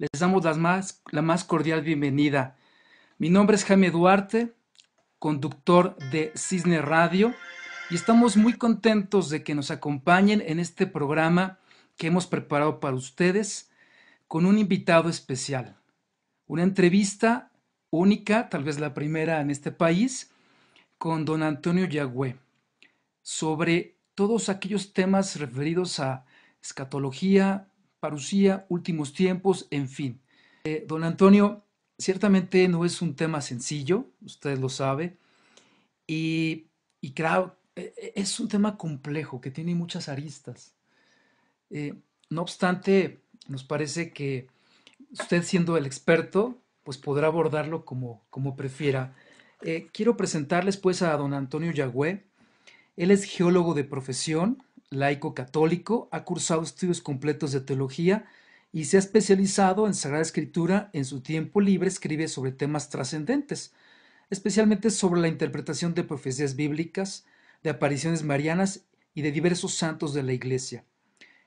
Les damos la más cordial bienvenida. Mi nombre es Jaime Duarte, conductor de Cisne Radio, y estamos muy contentos de que nos acompañen en este programa que hemos preparado para ustedes con un invitado especial. Una entrevista única, tal vez la primera en este país, con don Antonio Yagüe, sobre todos aquellos temas referidos a escatología, parucía, últimos tiempos, en fin. Don Antonio, ciertamente no es un tema sencillo, usted lo sabe, y claro, es un tema complejo que tiene muchas aristas. Eh, no obstante, nos parece que usted siendo el experto, pues podrá abordarlo como prefiera. Quiero presentarles pues a don Antonio Yagüe. Él es geólogo de profesión, laico católico, ha cursado estudios completos de teología y se ha especializado en Sagrada Escritura. En su tiempo libre escribe sobre temas trascendentes, especialmente sobre la interpretación de profecías bíblicas, de apariciones marianas y de diversos santos de la Iglesia.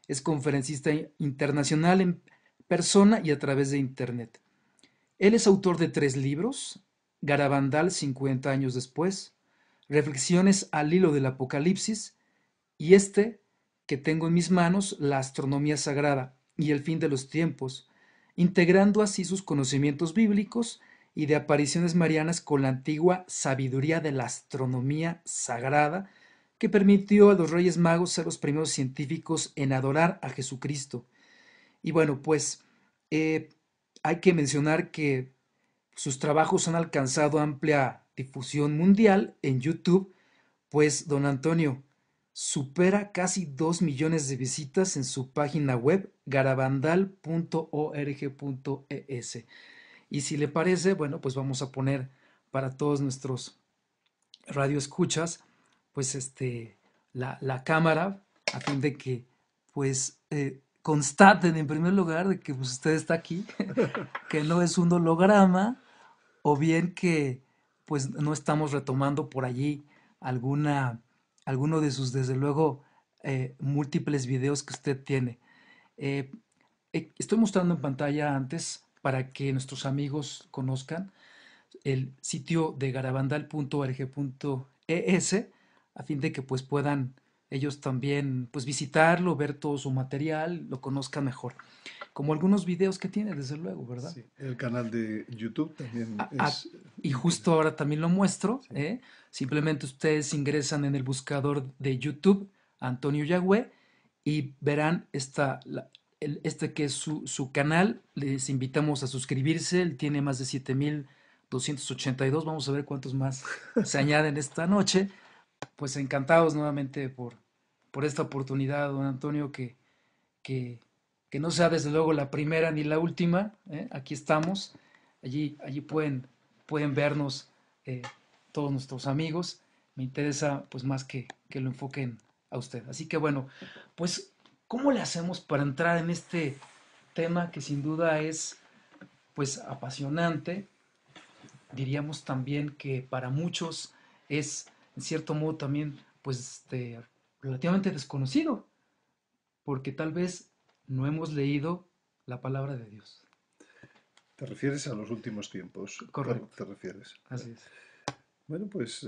Es conferencista internacional en persona y a través de Internet. Él es autor de 3 libros: Garabandal 50 años después, Reflexiones al hilo del Apocalipsis, y este que tengo en mis manos, La astronomía sagrada y el fin de los tiempos, integrando así sus conocimientos bíblicos y de apariciones marianas con la antigua sabiduría de la astronomía sagrada que permitió a los Reyes Magos ser los primeros científicos en adorar a Jesucristo. Y bueno, pues eh, hay que mencionar que sus trabajos han alcanzado amplia difusión mundial en YouTube, pues don Antonio supera casi 2 millones de visitas en su página web garabandal.org.es. Y si le parece, bueno, pues vamos a poner para todos nuestros radioescuchas, pues la cámara, a fin de que pues constaten en primer lugar de que pues, usted está aquí, que no es un holograma, o bien que pues no estamos retomando por allí alguna, alguno de sus, desde luego, múltiples videos que usted tiene. Eh, Estoy mostrando en pantalla antes para que nuestros amigos conozcan el sitio de garabandal.org.es, a fin de que pues puedan ellos también pues visitarlo, ver todo su material, lo conozcan mejor. Como algunos videos que tiene, desde luego, ¿verdad? Sí, el canal de YouTube también A- a- es y justo interesante. ahora también lo muestro, Sí. ¿eh? Simplemente ustedes ingresan en el buscador de YouTube Antonio Yagüe y verán este que es su canal. Les invitamos a suscribirse. Él tiene más de 7,282. Vamos a ver cuántos más se añaden esta noche. Pues encantados nuevamente por esta oportunidad, don Antonio, que, que no sea desde luego la primera ni la última. Aquí estamos. Allí pueden vernos todos nuestros amigos. Me interesa pues más que lo enfoquen a usted. Así que bueno, pues ¿cómo le hacemos para entrar en este tema que sin duda es pues apasionante? Diríamos también que para muchos es en cierto modo también pues relativamente desconocido, porque tal vez no hemos leído la palabra de Dios. ¿Te refieres a los últimos tiempos? Correcto, ¿Te refieres? así es. Bueno, pues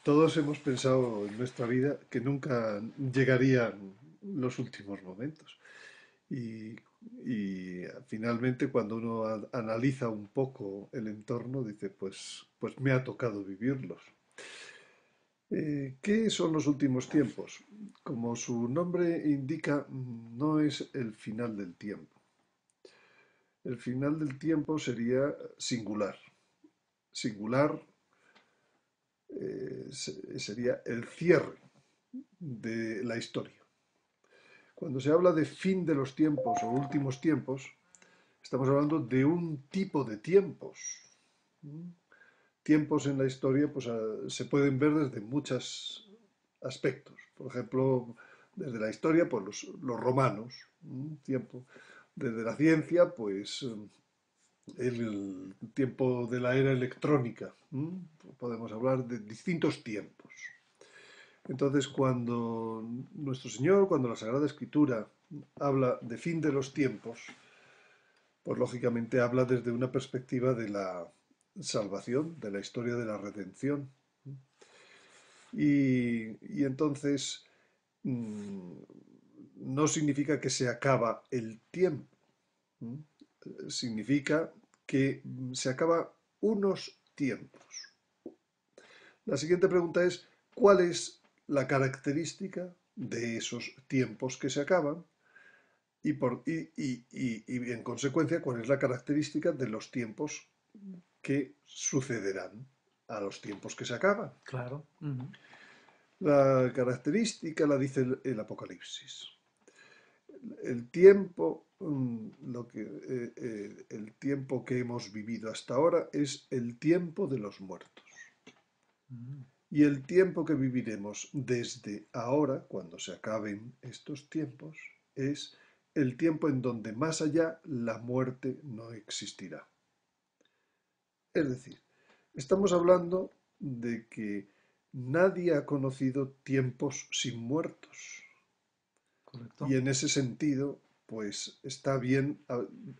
todos hemos pensado en nuestra vida que nunca llegarían los últimos momentos. Y, y finalmente cuando uno analiza un poco el entorno, dice, pues me ha tocado vivirlos. ¿Qué son los últimos tiempos? Como su nombre indica, no es el final del tiempo. El final del tiempo sería singular. Singular sería el cierre de la historia. Cuando se habla de fin de los tiempos o últimos tiempos, estamos hablando de un tipo de tiempos. Tiempos en la historia pues, se pueden ver desde muchos aspectos. Por ejemplo, desde la historia, pues los romanos. Tiempo. Desde la ciencia, pues el tiempo de la era electrónica. Podemos hablar de distintos tiempos. Entonces, cuando nuestro Señor, cuando la Sagrada Escritura habla de fin de los tiempos, pues lógicamente habla desde una perspectiva de la salvación, de la historia de la redención. Y entonces mm, no significa que se acaba el tiempo, ¿m? Significa que se acaba unos tiempos. La siguiente pregunta es, ¿cuál es la característica de esos tiempos que se acaban? Y en consecuencia, ¿cuál es la característica de los tiempos que sucederán a los tiempos que se acaban? Claro. Ujú. La característica la dice el Apocalipsis. El tiempo, el tiempo que hemos vivido hasta ahora es el tiempo de los muertos. Mm. Y el tiempo que viviremos desde ahora, cuando se acaben estos tiempos, es el tiempo en donde más allá la muerte no existirá. Es decir, estamos hablando de que nadie ha conocido tiempos sin muertos. Y Correcto. en ese sentido, pues está bien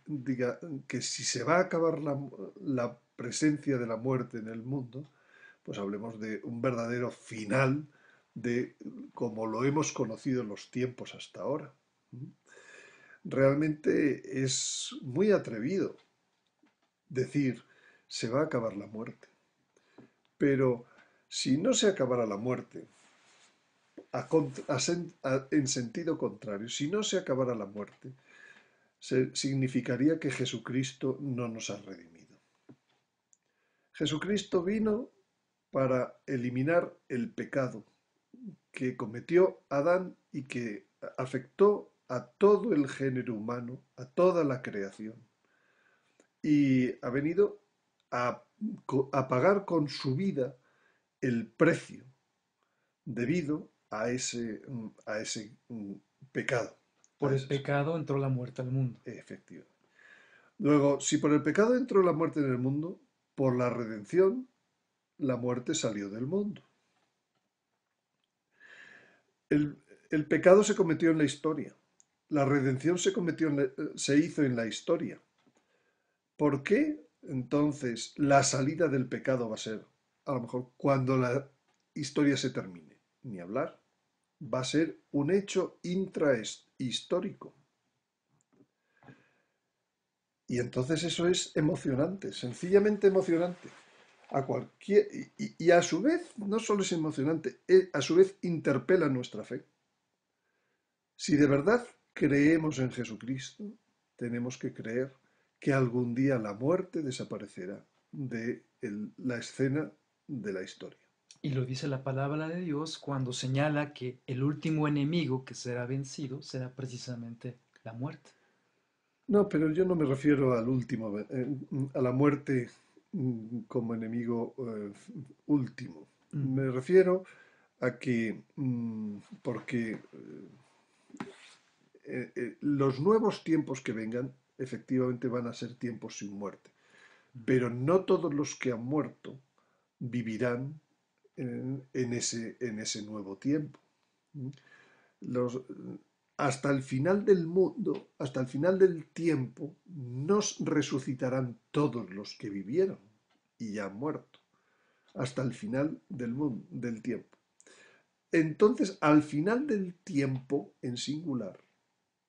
diga, que si se va a acabar la presencia de la muerte en el mundo, pues hablemos de un verdadero final de como lo hemos conocido en los tiempos hasta ahora. Realmente es muy atrevido decir se va a acabar la muerte. Pero si no se acabara la muerte, en sentido contrario, si no se acabara la muerte, significaría que Jesucristo no nos ha redimido. Jesucristo vino para eliminar el pecado que cometió Adán y que afectó a todo el género humano, a toda la creación. Y ha venido a, a pagar con su vida el precio debido a ese pecado. Por el pecado entró la muerte al mundo. Efectivamente. Luego, si por el pecado entró la muerte en el mundo, por la redención, la muerte salió del mundo. El, el pecado se cometió en la historia. La redención se hizo en la historia. ¿Por qué entonces la salida del pecado va a ser, a lo mejor, cuando la historia se termine? Ni hablar. Va a ser un hecho intrahistórico. Y entonces eso es emocionante, sencillamente emocionante. Y a su vez, no solo es emocionante, a su vez interpela nuestra fe. Si de verdad creemos en Jesucristo, tenemos que creer que algún día la muerte desaparecerá de la escena de la historia. Y lo dice la palabra de Dios cuando señala que el último enemigo que será vencido será precisamente la muerte. No, pero yo no me refiero al último, a la muerte como enemigo último. Ujú. Me refiero a que, porque los nuevos tiempos que vengan efectivamente van a ser tiempos sin muerte, pero no todos los que han muerto vivirán en ese nuevo tiempo. Los, hasta el final del mundo, hasta el final del tiempo, nos resucitarán todos los que vivieron y ya han muerto, hasta el final del mundo, del tiempo. Entonces, al final del tiempo, en singular,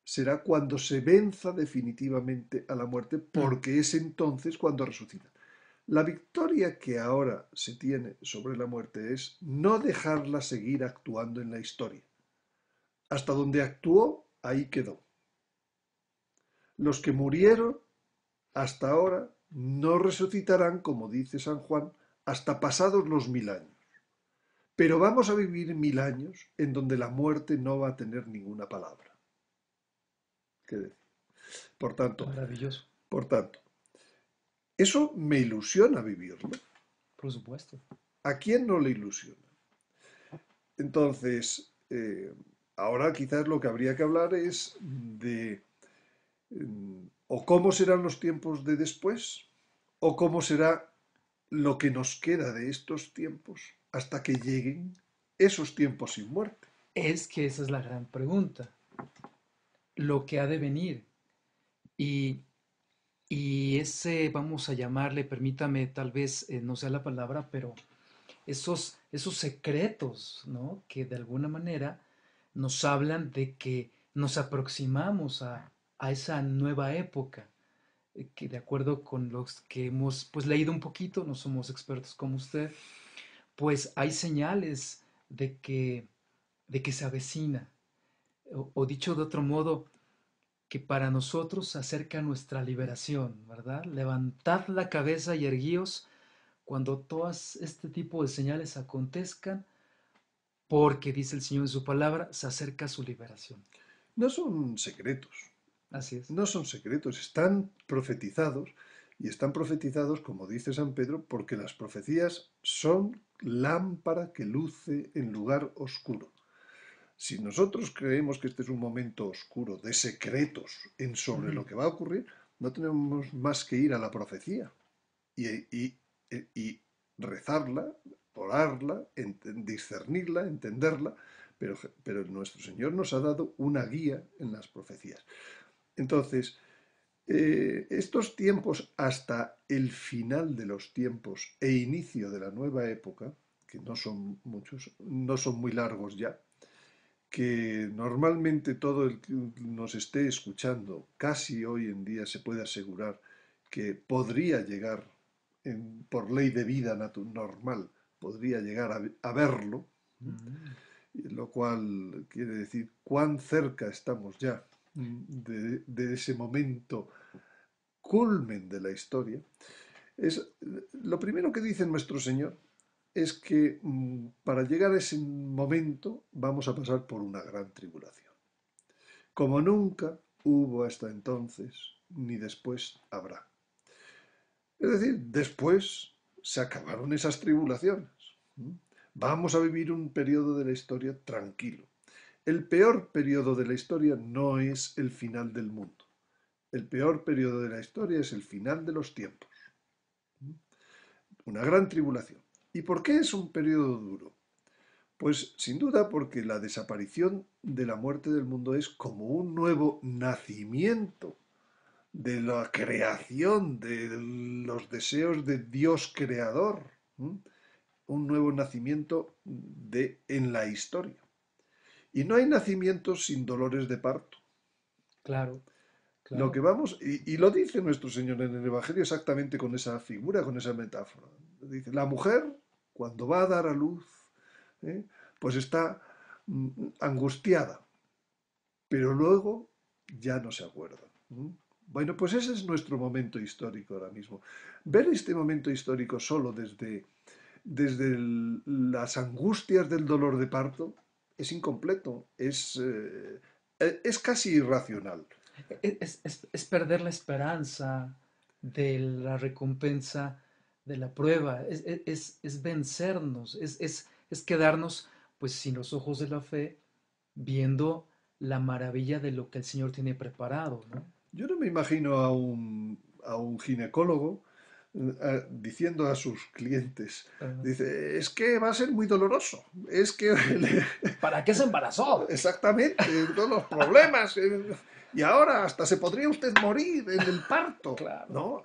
será cuando se venza definitivamente a la muerte, Mm. porque es entonces cuando resucita. La victoria que ahora se tiene sobre la muerte es no dejarla seguir actuando en la historia. Hasta donde actuó, ahí quedó. Los que murieron hasta ahora no resucitarán, como dice San Juan, hasta pasados los 1000 años. Pero vamos a vivir 1000 años en donde la muerte no va a tener ninguna palabra. ¿Qué decir? Por tanto, Maravilloso, por tanto, eso me ilusiona vivirlo. por supuesto. ¿A quién no le ilusiona? Entonces, ahora quizás lo que habría que hablar es de o cómo serán los tiempos de después, o cómo será lo que nos queda de estos tiempos hasta que lleguen esos tiempos sin muerte. Es que esa es la gran pregunta, lo que ha de venir. Y Y ese, vamos a llamarle, permítame, tal vez no sea la palabra, pero esos secretos, ¿no? Que de alguna manera nos hablan de que nos aproximamos a esa nueva época, que de acuerdo con los que hemos pues leído un poquito, no somos expertos como usted, pues hay señales de que se avecina, o dicho de otro modo, que para nosotros se acerca nuestra liberación, ¿verdad? Levantad la cabeza y erguíos cuando todas este tipo de señales acontezcan, porque, dice el Señor en su palabra, se acerca su liberación. No son secretos, Así es. no son secretos, están profetizados y están profetizados, como dice San Pedro, porque las profecías son lámpara que luce en lugar oscuro. Si nosotros creemos que este es un momento oscuro de secretos sobre Ujú. lo que va a ocurrir, no tenemos más que ir a la profecía y, y- y rezarla, orarla, discernirla, entenderla, pero nuestro Señor nos ha dado una guía en las profecías. Entonces, estos tiempos hasta el final de los tiempos e inicio de la nueva época, que no son muchos, no son muy largos ya, que normalmente todo el que nos esté escuchando, casi hoy en día se puede asegurar que podría llegar, por ley de vida normal, podría llegar a verlo, Mm. lo cual quiere decir cuán cerca estamos ya de ese momento culmen de la historia. Es, lo primero que dice nuestro Señor es que para llegar a ese momento vamos a pasar por una gran tribulación. Como nunca hubo hasta entonces, ni después habrá. Es decir, después se acabaron esas tribulaciones. Vamos a vivir un periodo de la historia tranquilo. El peor periodo de la historia no es el final del mundo. El peor periodo de la historia es el final de los tiempos. Una gran tribulación. ¿Y por qué es un periodo duro? Pues sin duda porque la desaparición de la muerte del mundo es como un nuevo nacimiento de la creación, de los deseos de Dios creador, ¿m? Un nuevo nacimiento en la historia. Y no hay nacimiento sin dolores de parto. Claro, Lo que claro. vamos, y lo dice nuestro Señor en el Evangelio exactamente con esa figura, con esa metáfora. Dice, la mujer, cuando va a dar a luz, ¿eh? Pues está angustiada, pero luego ya no se acuerda. Bueno, pues ese es nuestro momento histórico ahora mismo. Ver este momento histórico solo desde las angustias del dolor de parto es incompleto, es casi irracional. Es perder la esperanza de la recompensa de la prueba, es vencernos, es quedarnos pues sin los ojos de la fe viendo la maravilla de lo que el Señor tiene preparado, ¿no? Yo no me imagino a un ginecólogo diciendo a sus clientes, Ah, dice, es que va a ser muy doloroso, es que ¿para qué se embarazó? exactamente, todos los problemas, y ahora hasta se podría usted morir en el parto, Claro. ¿no?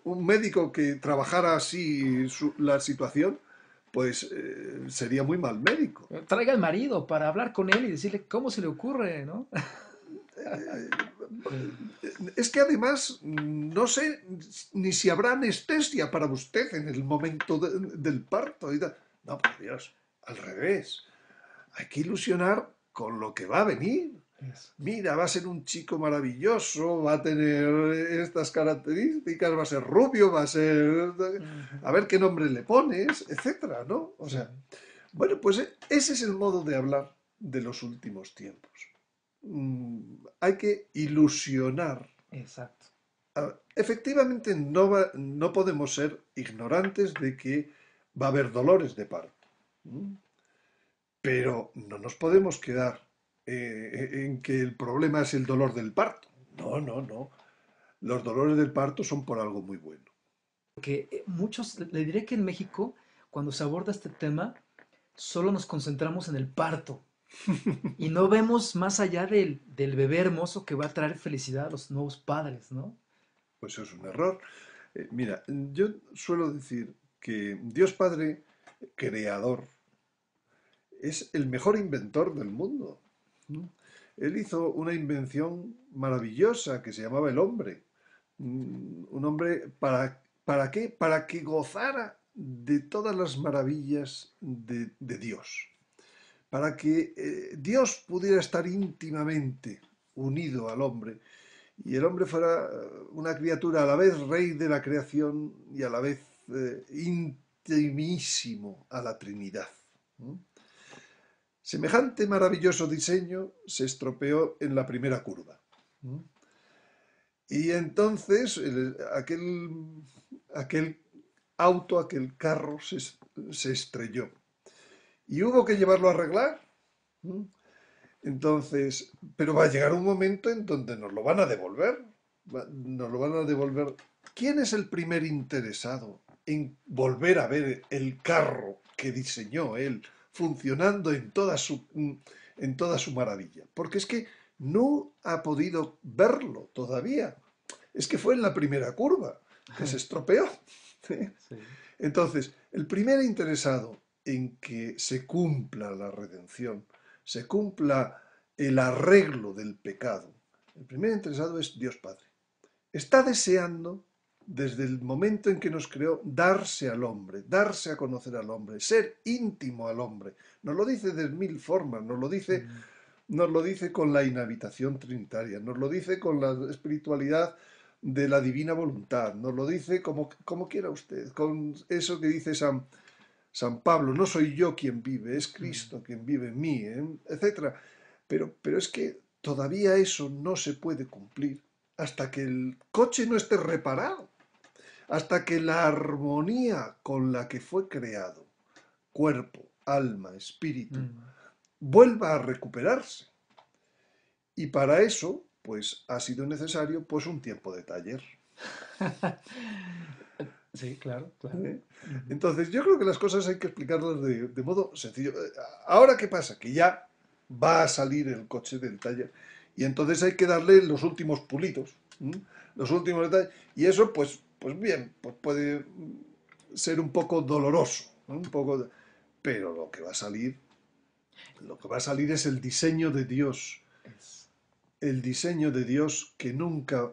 Un médico que trabajara así la situación, pues sería muy mal médico. Traiga al marido para hablar con él y decirle cómo se le ocurre, ¿no? Es que además no sé ni si habrá anestesia para usted en el momento del parto. No, por Dios, al revés. Hay que ilusionar con lo que va a venir. Eso. Mira, va a ser un chico maravilloso, va a tener estas características, va a ser rubio, va a ser... Ujú. A ver qué nombre le pones, etcétera, ¿no? O Sí, sea, bueno, pues ese es el modo de hablar de los últimos tiempos. Hay que ilusionar. exacto. Efectivamente, no podemos ser ignorantes de que va a haber dolores de parto, pero no nos podemos quedar en que el problema es el dolor del parto. No, no, no. Los dolores del parto son por algo muy bueno. Porque muchos, le diré que en México, cuando se aborda este tema, solo nos concentramos en el parto. Y no vemos más allá del bebé hermoso que va a traer felicidad a los nuevos padres, ¿no? Pues eso es un error. Mira, yo suelo decir que Dios Padre creador es el mejor inventor del mundo. ¿No? Él hizo una invención maravillosa que se llamaba el hombre. Un hombre, ¿para qué? Para que gozara de todas las maravillas de Dios. Para que Dios pudiera estar íntimamente unido al hombre y el hombre fuera una criatura a la vez rey de la creación y a la vez intimísimo a la Trinidad. ¿No? Semejante maravilloso diseño se estropeó en la primera curva. ¿No? Y entonces aquel auto, aquel carro se estrelló. Y hubo que llevarlo a arreglar. ¿No? Entonces, pero va a llegar un momento en donde nos lo van a devolver. Nos lo van a devolver. ¿Quién es el primer interesado en volver a ver el carro que diseñó él funcionando en toda su maravilla? Porque es que no ha podido verlo todavía. Es que fue en la primera curva que se estropeó. Sí. Entonces, el primer interesado en que se cumpla la redención, se cumpla el arreglo del pecado, el primer interesado es Dios Padre. Está deseando, desde el momento en que nos creó, darse al hombre, darse a conocer al hombre, ser íntimo al hombre. Nos lo dice de mil formas, Mm. nos lo dice con la inhabitación trinitaria, nos lo dice con la espiritualidad de la divina voluntad, nos lo dice como quiera usted, con eso que dice San Pablo, no soy yo quien vive, es Mm. Cristo quien vive en mí, etc. Pero es que todavía eso no se puede cumplir hasta que el coche no esté reparado, hasta que la armonía con la que fue creado, cuerpo, alma, espíritu, Mm. vuelva a recuperarse. Y para eso, pues ha sido necesario pues un tiempo de taller. Sí, claro, claro. ¿Eh? Ujú. Entonces, yo creo que las cosas hay que explicarlas de modo sencillo. Ahora, ¿qué pasa? Que ya va a salir el coche del taller y entonces hay que darle los últimos pulidos, ¿m? Los últimos detalles. Y eso, pues bien, pues puede ser un poco doloroso, ¿no? Pero lo que va a salir es el diseño de Dios, Es, el diseño de Dios que nunca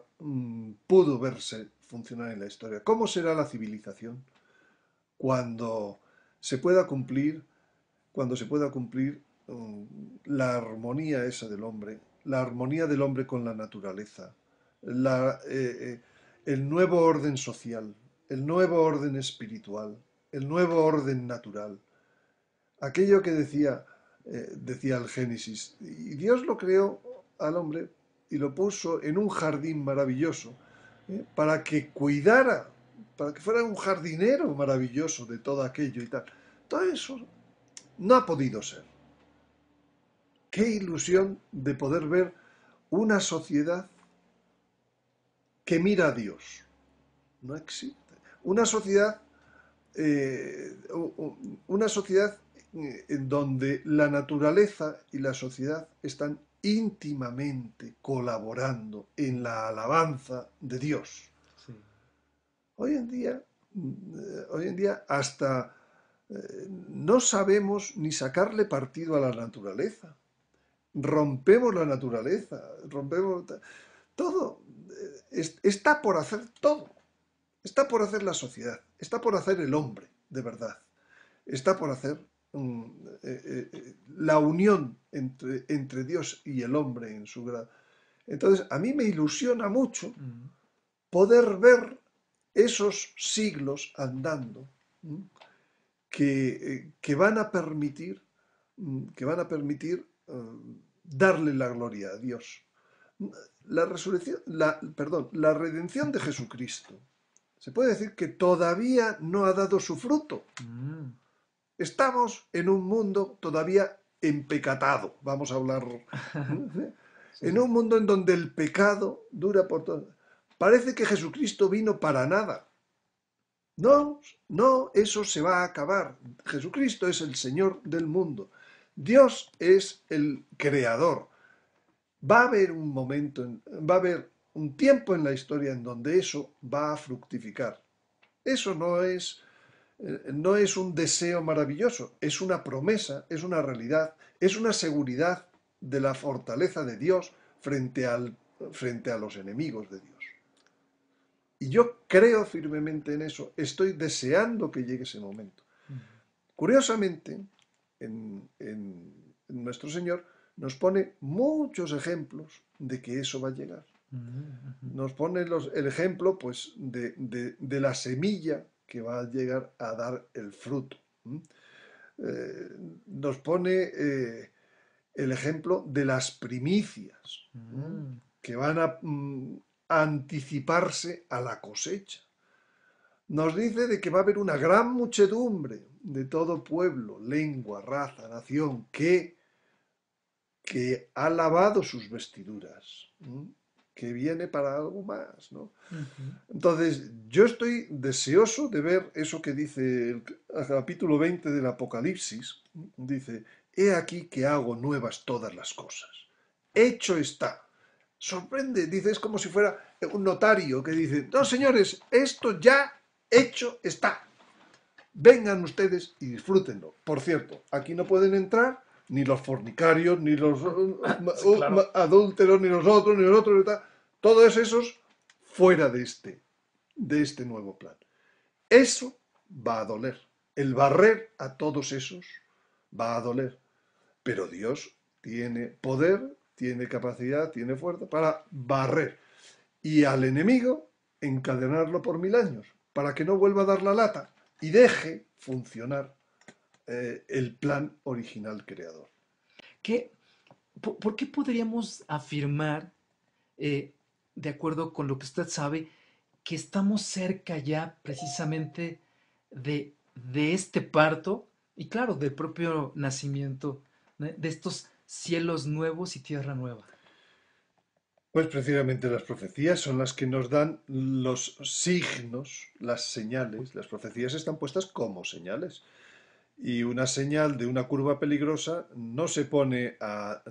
pudo verse funcionar en la historia. ¿Cómo será la civilización cuando se pueda cumplir, cuando se pueda cumplir la armonía esa del hombre, la armonía del hombre con la naturaleza, la, el nuevo orden social, el nuevo orden espiritual, el nuevo orden natural? Aquello que decía el Génesis, y Dios lo creó al hombre y lo puso en un jardín maravilloso, para que cuidara, para que fuera un jardinero maravilloso de todo aquello y tal. Todo eso no ha podido ser. Qué ilusión de poder ver una sociedad que mira a Dios. No existe. Eh, una sociedad en donde la naturaleza y la sociedad están íntimamente colaborando en la alabanza de Dios. sí. Hoy en día, hoy en día hasta no sabemos ni sacarle partido a la naturaleza. Rompemos la naturaleza, rompemos todo. Está por hacer todo. Está por hacer la sociedad, está por hacer el hombre, de verdad. Está por hacer la unión entre Dios y el hombre en su grado. Entonces, a mí me ilusiona mucho Mm. poder ver esos siglos andando, que van a permitir, darle la gloria a Dios. La resurrección, la redención de Jesucristo. Se puede decir que todavía no ha dado su fruto. Mm. Estamos en un mundo todavía empecatado, vamos a hablar, en Sí. un mundo en donde el pecado dura por todo. Parece que Jesucristo vino para nada. No, no, eso se va a acabar. Jesucristo es el Señor del mundo. Dios es el creador. Va a haber un momento, va a haber un tiempo en la historia en donde eso va a fructificar. Eso no es un deseo maravilloso, es una promesa, es una realidad, es una seguridad de la fortaleza de Dios frente a los enemigos de Dios. Y yo creo firmemente en eso, estoy deseando que llegue ese momento. Curiosamente, en nuestro Señor nos pone muchos ejemplos de que eso va a llegar. Nos pone el ejemplo pues, de la semilla que va a llegar a dar el fruto. Nos pone el ejemplo de las primicias, que van a anticiparse a la cosecha. Nos dice de que va a haber una gran muchedumbre de todo pueblo, lengua, raza, nación, que ha lavado sus vestiduras, que viene para algo más, ¿no? Entonces, yo estoy deseoso de ver eso que dice el capítulo 20 del Apocalipsis. Dice, he aquí que hago nuevas todas las cosas. Hecho está. Sorprende, dice, es como si fuera un notario que dice, no señores, esto ya hecho está. Vengan ustedes y disfrútenlo. Por cierto, aquí no pueden entrar ni los fornicarios, ni los Sí, claro. adúlteros, ni los otros, ni los otros, todos esos fuera de este nuevo plan. Eso va a doler. El barrer a todos esos va a doler. Pero Dios tiene poder, tiene capacidad, tiene fuerza para barrer. Y al enemigo encadenarlo por 1000 años, para que no vuelva a dar la lata y deje funcionar el plan original creador. ¿Qué, por qué podríamos afirmar, eh, de acuerdo con lo que usted sabe, que estamos cerca ya precisamente de este parto y claro, del propio nacimiento, ¿no? De estos cielos nuevos y tierra nueva? Pues precisamente las profecías son las que nos dan los signos, las señales. Las profecías están puestas como señales. Y una señal de una curva peligrosa no se pone a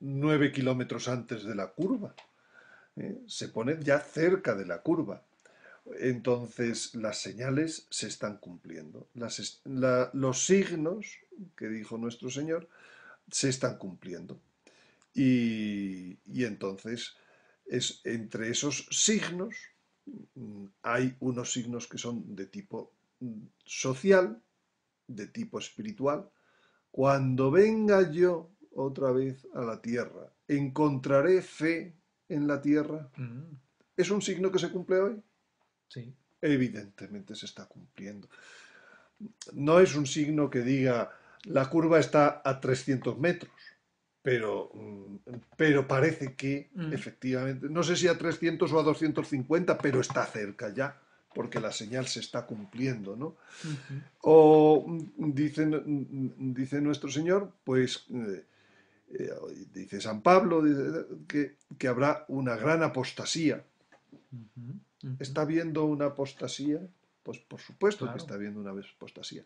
9 kilómetros antes de la curva, se pone ya cerca de la curva. Entonces las señales se están cumpliendo. Los signos que dijo nuestro Señor se están cumpliendo. Y entonces entre esos signos hay unos signos que son de tipo social, de tipo espiritual. Cuando venga yo otra vez a la tierra, ¿encontraré fe en la tierra? Mm, ¿Es un signo que se cumple hoy? sí. Evidentemente se está cumpliendo. No es un signo que diga la curva está a 300 metros, pero, pero parece que Mm, efectivamente, no sé si a 300 o a 250, pero está cerca ya, porque la señal se está cumpliendo, ¿no? ujú. O dice nuestro Señor, pues eh, dice San Pablo que habrá una gran apostasía. Ujú, ujú, ¿Está habiendo una apostasía? Pues por supuesto que claro. está habiendo una apostasía.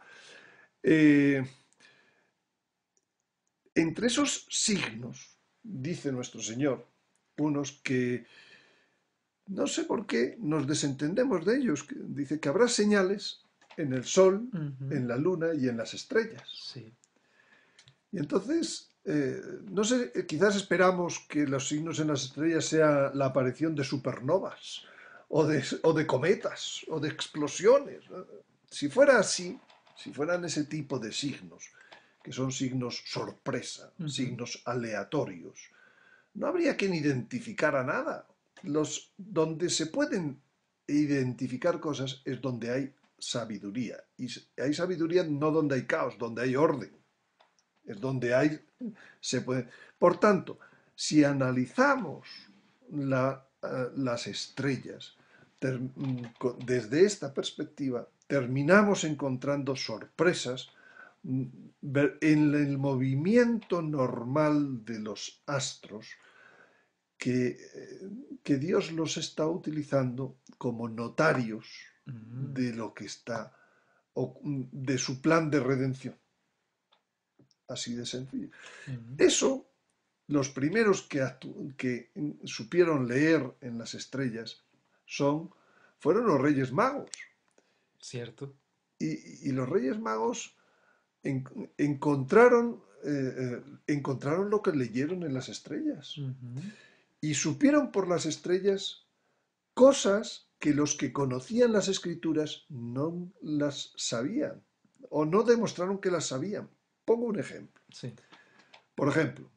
Eh, Entre esos signos, dice nuestro Señor, unos que no sé por qué nos desentendemos de ellos. Dice que habrá señales en el sol, Ujú, en la luna y en las estrellas. sí. Y entonces, no sé, quizás esperamos que los signos en las estrellas sea la aparición de supernovas o de cometas o de explosiones. Si fuera así, si fueran ese tipo de signos, que son signos sorpresa, Ujú, signos aleatorios, no habría quien identificara nada. Donde se pueden identificar cosas es donde hay sabiduría. Y hay sabiduría no donde hay caos, donde hay orden. Es donde hay, se puede. Por tanto, si analizamos las estrellas desde esta perspectiva, terminamos encontrando sorpresas en el movimiento normal de los astros que, que Dios los está utilizando como notarios mm, de lo que está, de su plan de redención. así de sencillo. Ujú. Eso, los primeros que supieron leer en las estrellas fueron los Reyes Magos. Cierto. Y los Reyes Magos en- encontraron, encontraron lo que leyeron en las estrellas. Ujú. Y supieron por las estrellas cosas que los que conocían las escrituras no las sabían o no demostraron que las sabían. Pongo un ejemplo. Sí, Por ejemplo,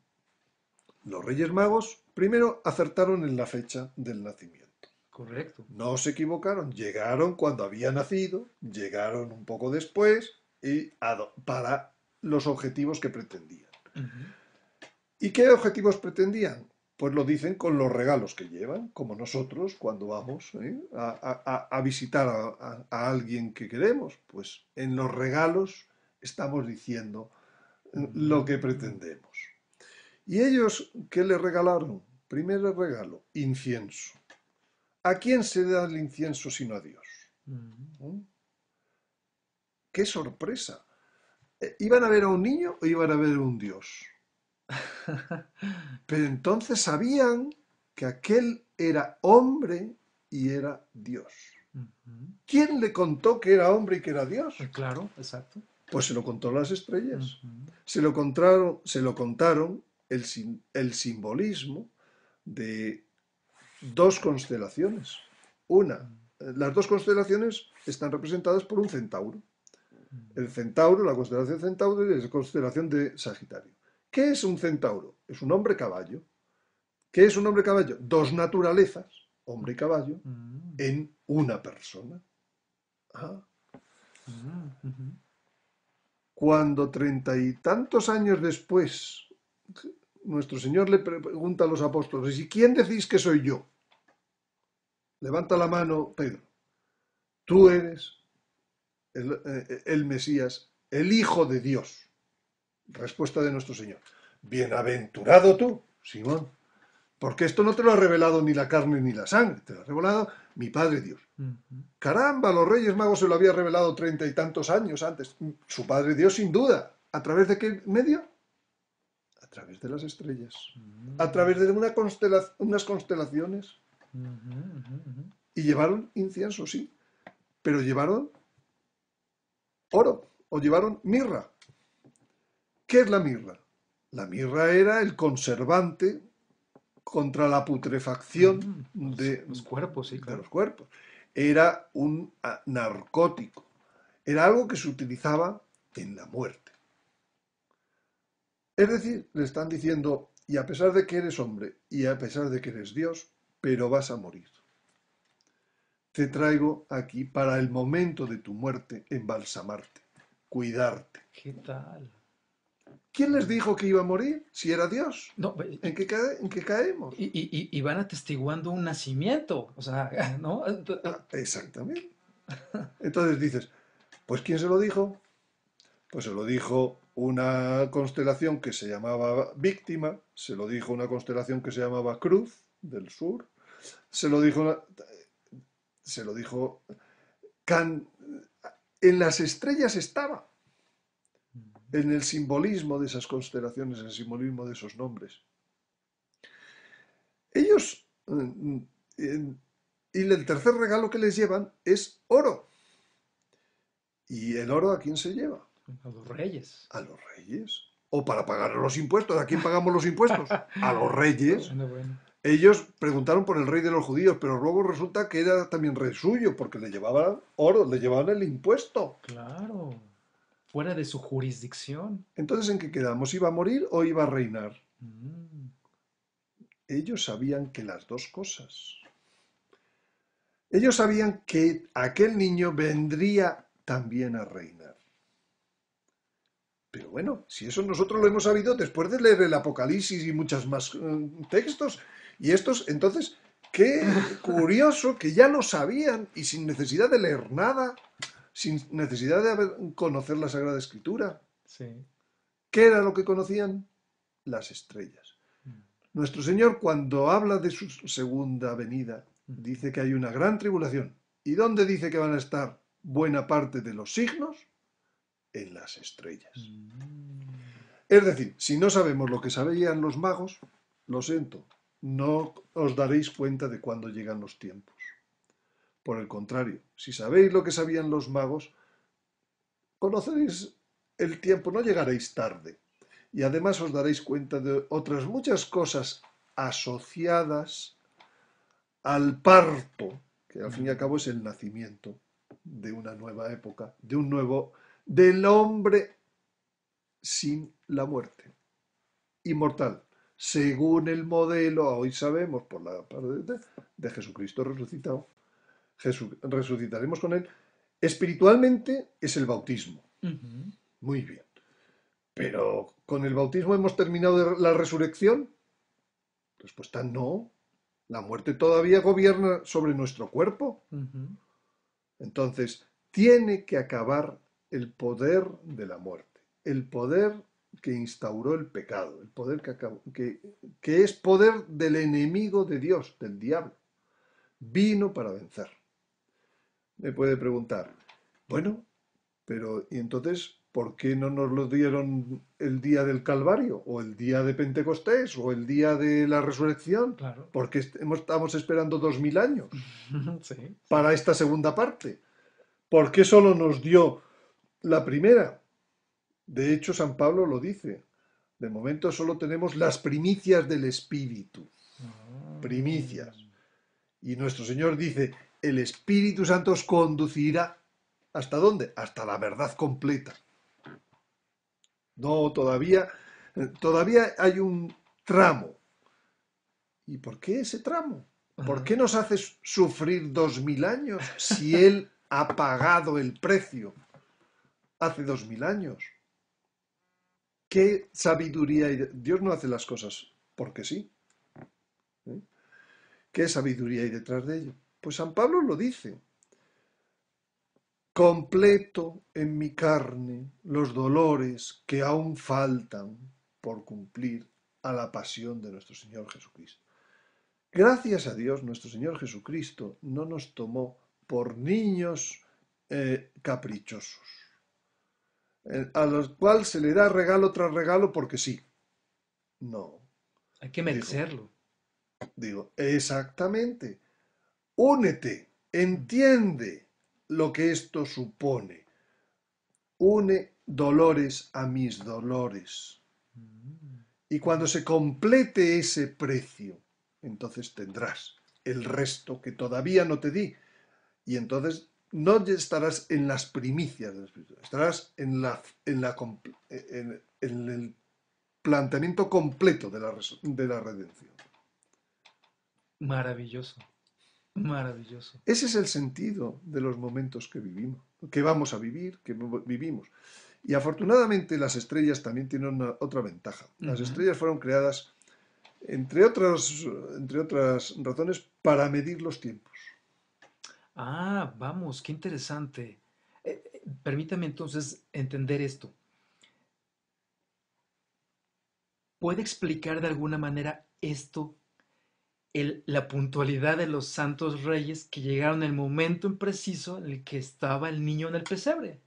los Reyes Magos primero acertaron en la fecha del nacimiento. correcto. No se equivocaron, llegaron cuando había nacido, llegaron un poco después y para los objetivos que pretendían. Ujú. ¿Y qué objetivos pretendían? Pues lo dicen con los regalos que llevan, como nosotros cuando vamos a visitar a alguien que queremos. Pues en los regalos estamos diciendo lo que Mm. pretendemos. ¿Y ellos qué le regalaron? Primer regalo, incienso. ¿A quién se da el incienso sino a Dios? Mm. ¿Mm? ¡Qué sorpresa! ¿Iban a ver a un niño o iban a ver a un Dios? Pero entonces sabían que aquel era hombre y era Dios. Ujú. ¿Quién le contó que era hombre y que era Dios? Claro, exacto. Pues se lo contó las estrellas. Ujú. Se lo contaron el simbolismo de dos constelaciones. Una, las dos constelaciones están representadas por un centauro. El centauro, la constelación centauro, es la constelación de Sagitario. ¿Qué es un centauro? Es un hombre caballo. ¿Qué es un hombre caballo? Dos naturalezas, hombre y caballo, Mm. en una persona. Ah. Mm. Ujú. Cuando 30 y tantos años después nuestro Señor le pregunta a los apóstoles, ¿y quién decís que soy yo? Levanta la mano Pedro. Tú eres el Mesías, el Hijo de Dios. Respuesta de nuestro Señor. Bienaventurado tú, Simón, porque esto no te lo ha revelado ni la carne ni la sangre, te lo ha revelado mi Padre Dios. Ujú. Caramba, los Reyes Magos se lo había revelado 30 y tantos años antes. Su Padre Dios, sin duda. ¿A través de qué medio? A través de las estrellas. A Mm. través de unas constelaciones. Ujú. Ujú. Ujú. Y llevaron incienso, sí. Pero llevaron oro o llevaron mirra. ¿Qué es la mirra? La mirra era el conservante contra la putrefacción Mm. Los cuerpos, sí, de claro. los cuerpos. Era un narcótico. Era algo que se utilizaba en la muerte. Es decir, le están diciendo, y a pesar de que eres hombre, y a pesar de que eres Dios, pero vas a morir. Te traigo aquí para el momento de tu muerte, embalsamarte, cuidarte. ¿Qué tal? ¿Quién les dijo que iba a morir si era Dios? No, ¿En qué caemos? y van atestiguando un nacimiento, o sea, ¿no? Exactamente. Entonces dices, pues ¿quién se lo dijo? Pues se lo dijo una constelación que se llamaba Víctima, se lo dijo una constelación que se llamaba Cruz del Sur, se lo dijo, se lo dijo Can, en las estrellas estaba, en el simbolismo de esas constelaciones, en el simbolismo de esos nombres. Ellos, y el tercer regalo que les llevan es oro. ¿Y el oro a quién se lleva? A los reyes. A los reyes. O para pagar los impuestos. ¿A quién pagamos los impuestos? A los reyes. Bueno, bueno. Ellos preguntaron por el rey de los judíos, pero luego resulta que era también rey suyo, porque le llevaban oro, le llevaban el impuesto. Claro. Fuera de su jurisdicción. Entonces, ¿en qué quedamos? ¿Iba a morir o iba a reinar? Mm. Ellos sabían que las dos cosas. Ellos sabían que aquel niño vendría también a reinar. Pero bueno, si eso nosotros lo hemos sabido después de leer el Apocalipsis y muchos más textos, y estos, entonces, qué curioso que ya lo sabían y sin necesidad de leer nada, sin necesidad de conocer la Sagrada Escritura. Sí. ¿Qué era lo que conocían? Las estrellas. Mm. Nuestro Señor, cuando habla de su segunda venida, dice que hay una gran tribulación. ¿Y dónde dice que van a estar buena parte de los signos? En las estrellas. Mm. Es decir, si no sabemos lo que sabían los magos, lo siento, no os daréis cuenta de cuándo llegan los tiempos. Por el contrario, si sabéis lo que sabían los magos, conoceréis el tiempo, no llegaréis tarde. Y además os daréis cuenta de otras muchas cosas asociadas al parto, que al fin y al cabo es el nacimiento de una nueva época, del hombre sin la muerte, inmortal, según el modelo, hoy sabemos por la parte de Jesucristo resucitado. Resucitaremos con él. Espiritualmente es el bautismo. Ujú. Muy bien. Pero ¿con el bautismo hemos terminado la resurrección? Respuesta no. La muerte todavía gobierna sobre nuestro cuerpo. Ujú. Entonces, tiene que acabar el poder de la muerte, el poder que instauró el pecado, el poder que es poder del enemigo de Dios, del diablo. Vino para vencer. Me puede preguntar, bueno, pero ¿y entonces por qué no nos lo dieron el día del Calvario o el día de Pentecostés o el día de la resurrección? Claro. ¿Por qué estamos esperando 2000 años Sí, sí. para esta segunda parte? ¿Por qué solo nos dio la primera? De hecho, San Pablo lo dice. De momento solo tenemos las primicias del Espíritu. Ah. Primicias. Y nuestro Señor dice, el Espíritu Santo os conducirá. ¿Hasta dónde? Hasta la verdad completa. No, todavía hay un tramo. ¿Y por qué ese tramo? ¿Por Ajá. qué nos hace sufrir 2000 años si Él ha pagado el precio hace 2000 años? ¿Qué sabiduría hay? Dios no hace las cosas porque sí. ¿Eh? ¿Qué sabiduría hay detrás de ello? Pues San Pablo lo dice. Completo en mi carne los dolores que aún faltan por cumplir a la pasión de nuestro Señor Jesucristo. Gracias a Dios, nuestro Señor Jesucristo no nos tomó por niños caprichosos, a los cuales se le da regalo tras regalo porque sí. No, Hay que digo, merecerlo. exactamente, únete, entiende lo que esto supone, une dolores a mis dolores. Mm. Y cuando se complete ese precio, entonces tendrás el resto que todavía no te di. Y entonces no estarás en las primicias del Espíritu, estarás en el planteamiento completo de la redención. Maravilloso, maravilloso. Ese es el sentido de los momentos que vivimos, que vamos a vivir, que vivimos. Y afortunadamente las estrellas también tienen otra ventaja. Las Ujú. estrellas fueron creadas, entre otras razones, para medir los tiempos. Ah, vamos, qué interesante. Permítame entonces entender esto. ¿Puede explicar de alguna manera esto, la puntualidad de los santos reyes que llegaron en el momento impreciso en el que estaba el niño en el pesebre?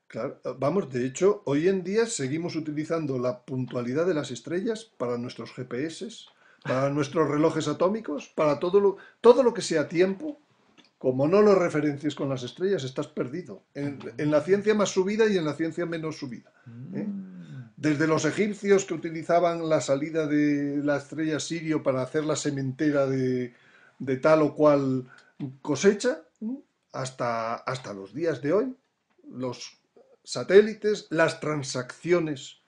Claro, vamos, de hecho, hoy en día seguimos utilizando la puntualidad de las estrellas para nuestros GPS, para nuestros relojes atómicos, para todo lo que sea tiempo. Como no lo referencies con las estrellas, estás perdido. En la Mm, ciencia más subida y en la ciencia menos subida. ¿Eh? mm, Desde los egipcios que utilizaban la salida de la estrella Sirio para hacer la sementera de tal o cual cosecha, hasta los días de hoy, los satélites, las transacciones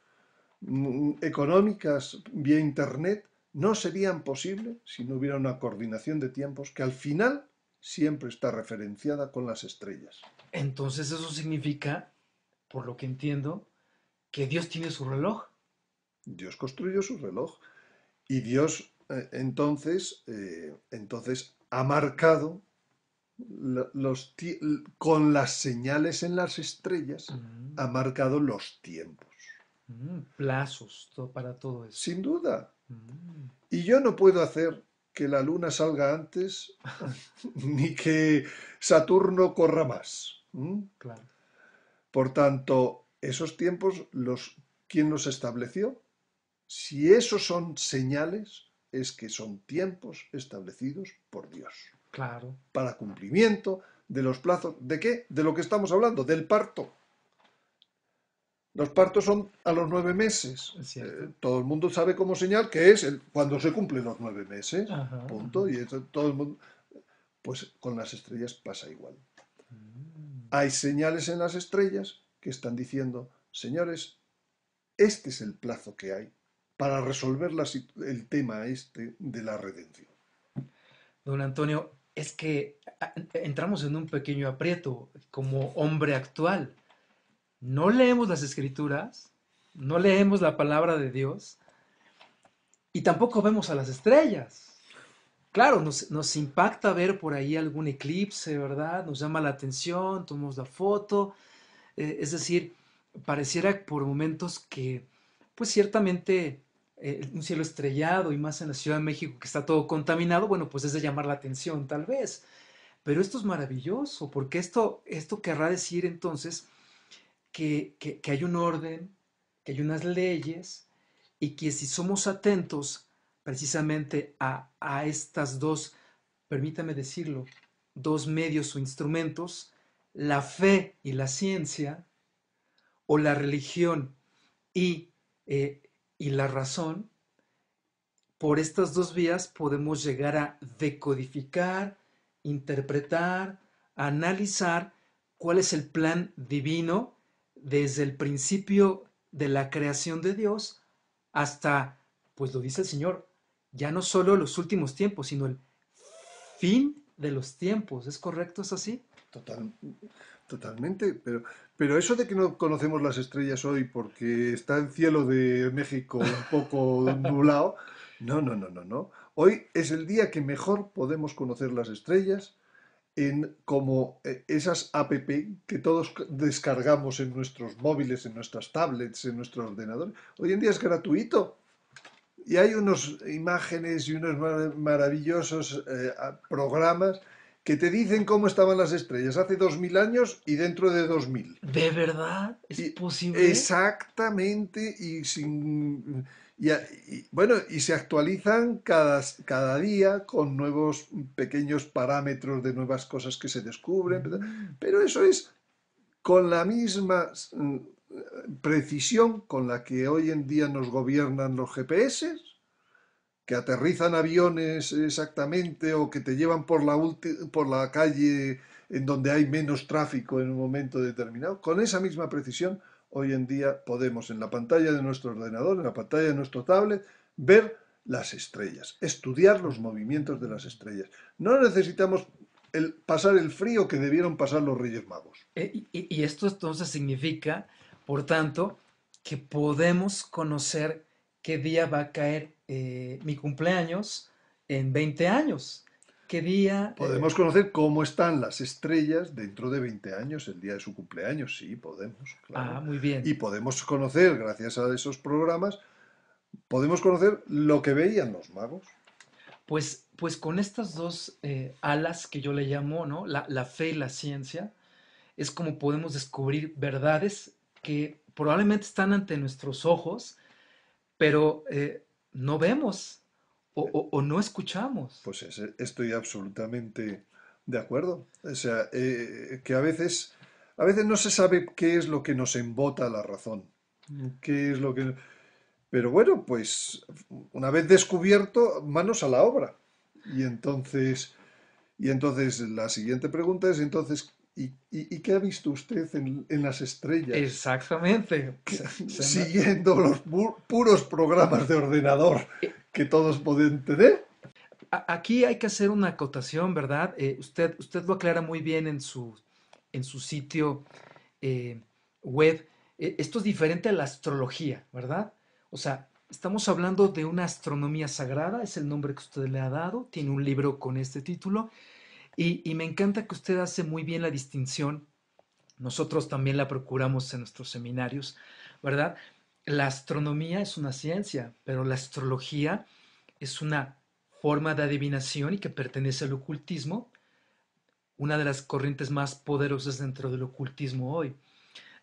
económicas vía Internet no serían posibles si no hubiera una coordinación de tiempos que al final siempre está referenciada con las estrellas. Entonces eso significa, por lo que entiendo, que Dios tiene su reloj. Dios construyó su reloj y Dios entonces ha marcado con las señales en las estrellas, Mm, ha marcado los tiempos. plazos para todo eso. Sin duda. Mm, Y yo no puedo hacer que la luna salga antes ni que Saturno corra más. claro. Por tanto, esos tiempos los ¿Quién los estableció? Si esos son señales, es que son tiempos establecidos por Dios Claro, para cumplimiento de los plazos. ¿De qué? De lo que estamos hablando, del parto. Los partos son a los 9 meses. es cierto. Todo el mundo sabe como señal que es cuando se cumplen los 9 meses. Ajá, Punto. ajá. Y eso, todo el mundo. Pues con las estrellas pasa igual. Mm. Hay señales en las estrellas que están diciendo, señores, este es el plazo que hay para resolver el tema este de la redención. Don Antonio, es que entramos en un pequeño aprieto como hombre actual. No leemos las escrituras, no leemos la palabra de Dios y tampoco vemos a las estrellas. Claro, nos impacta ver por ahí algún eclipse, ¿verdad? Nos llama la atención, tomamos la foto, es decir, pareciera por momentos que, pues ciertamente, un cielo estrellado y más en la Ciudad de México que está todo contaminado, bueno, pues es de llamar la atención tal vez. Pero esto es maravilloso, porque esto querrá decir entonces que hay un orden, que hay unas leyes y que si somos atentos precisamente a estas dos, permítame decirlo, dos medios o instrumentos, la fe y la ciencia, o la religión y, eh, y la razón, por estas dos vías podemos llegar a decodificar, interpretar, analizar cuál es el plan divino desde el principio de la creación de Dios hasta, pues lo dice el Señor, ya no solo los últimos tiempos, sino el fin de los tiempos. ¿Es correcto? ¿Es así? Total, totalmente, pero eso de que no conocemos las estrellas hoy porque está el cielo de México un poco nublado, no, no, no, no, no. Hoy es el día que mejor podemos conocer las estrellas en como esas app que todos descargamos en nuestros móviles, en nuestras tablets, en nuestros ordenadores. Hoy en día es gratuito. Y hay unas imágenes y unos maravillosos programas que te dicen cómo estaban las estrellas hace 2000 años y dentro de 2000. ¿De verdad? ¿Es Y posible? exactamente, bueno, y se actualizan cada día con nuevos pequeños parámetros de nuevas cosas que se descubren, Mm. pero eso es con la misma precisión con la que hoy en día nos gobiernan los GPS, que aterrizan aviones exactamente o que te llevan por la calle en donde hay menos tráfico en un momento determinado. Con esa misma precisión, hoy en día podemos en la pantalla de nuestro ordenador, en la pantalla de nuestro tablet, ver las estrellas, estudiar los movimientos de las estrellas. No necesitamos pasar el frío que debieron pasar los Reyes Magos. Y esto entonces significa, por tanto, que podemos conocer qué día va a caer mi cumpleaños en 20 años. ¿Qué día? Podemos conocer cómo están las estrellas dentro de 20 años, el día de su cumpleaños, sí, podemos, claro. Muy bien. Y podemos conocer, gracias a esos programas, podemos conocer lo que veían los magos. Pues con estas dos alas que yo le llamo, ¿no? La fe y la ciencia, es como podemos descubrir verdades que probablemente están ante nuestros ojos, pero no vemos o no escuchamos. Pues estoy absolutamente de acuerdo. O sea, que a veces no se sabe qué es lo que nos embota la razón. ¿Qué es lo que... Pero bueno, pues una vez descubierto, manos a la obra. Y entonces, y entonces la siguiente pregunta es entonces, ¿y qué ha visto usted en las estrellas? Exactamente. Siguiendo los puros programas de ordenador Eh, que todos pueden tener. Aquí hay que hacer una acotación, ¿verdad? Usted lo aclara muy bien en su sitio eh, web. Esto es diferente a la astrología, ¿verdad? O sea, estamos hablando de una astronomía sagrada, es el nombre que usted le ha dado, tiene un libro con este título, y me encanta que usted hace muy bien la distinción. Nosotros también la procuramos en nuestros seminarios, ¿verdad? La astronomía es una ciencia, pero la astrología es una forma de adivinación y que pertenece al ocultismo, una de las corrientes más poderosas dentro del ocultismo hoy.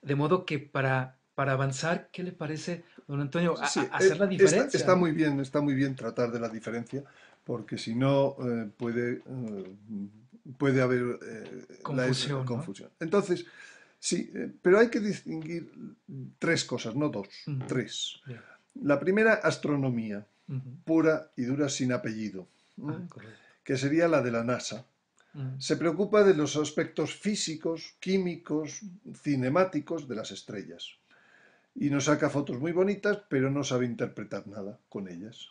De modo que para para avanzar, ¿qué le parece, don Antonio, Sí, sí, hacer la diferencia, ¿no? está muy bien tratar de la diferencia, porque si no puede haber Confusión, ¿no? confusión. Entonces, sí, pero hay que distinguir tres cosas, no dos, Ujú. tres. Bien. La primera, astronomía, Ujú. pura y dura sin apellido, Ah, correcto. que sería la de la NASA. Ujú. Se preocupa de los aspectos físicos, químicos, cinemáticos de las estrellas y nos saca fotos muy bonitas, pero no sabe interpretar nada con ellas.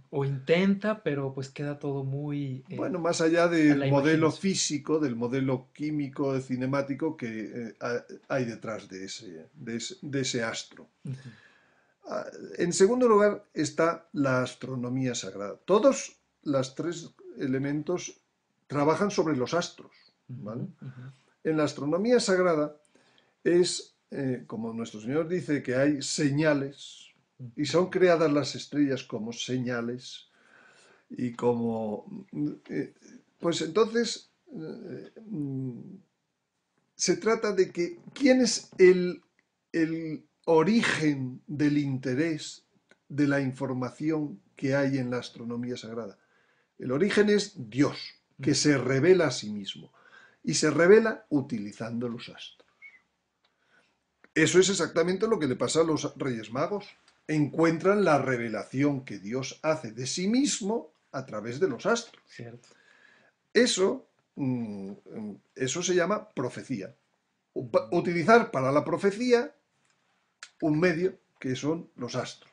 O intenta, pero pues queda todo muy Bueno, más allá a del la modelo imaginación. físico, del modelo químico, cinemático que hay detrás de ese astro. Ujú. En segundo lugar está la astronomía sagrada. Todos los tres elementos trabajan sobre los astros, Ujú, ¿vale? ujú. En la astronomía sagrada es, como nuestro Señor dice, que hay señales y Ujú. son creadas las estrellas como señales y como... pues entonces se trata de que quién es el origen del interés de la información que hay en la astronomía sagrada. El origen es Dios, que Ujú. se revela a sí mismo y se revela utilizando los astros. Eso es exactamente lo que le pasa a los Reyes Magos. Encuentran la revelación que Dios hace de sí mismo a través de los astros. Cierto. Eso, eso se llama profecía. Ujú. Utilizar para la profecía un medio que son los astros.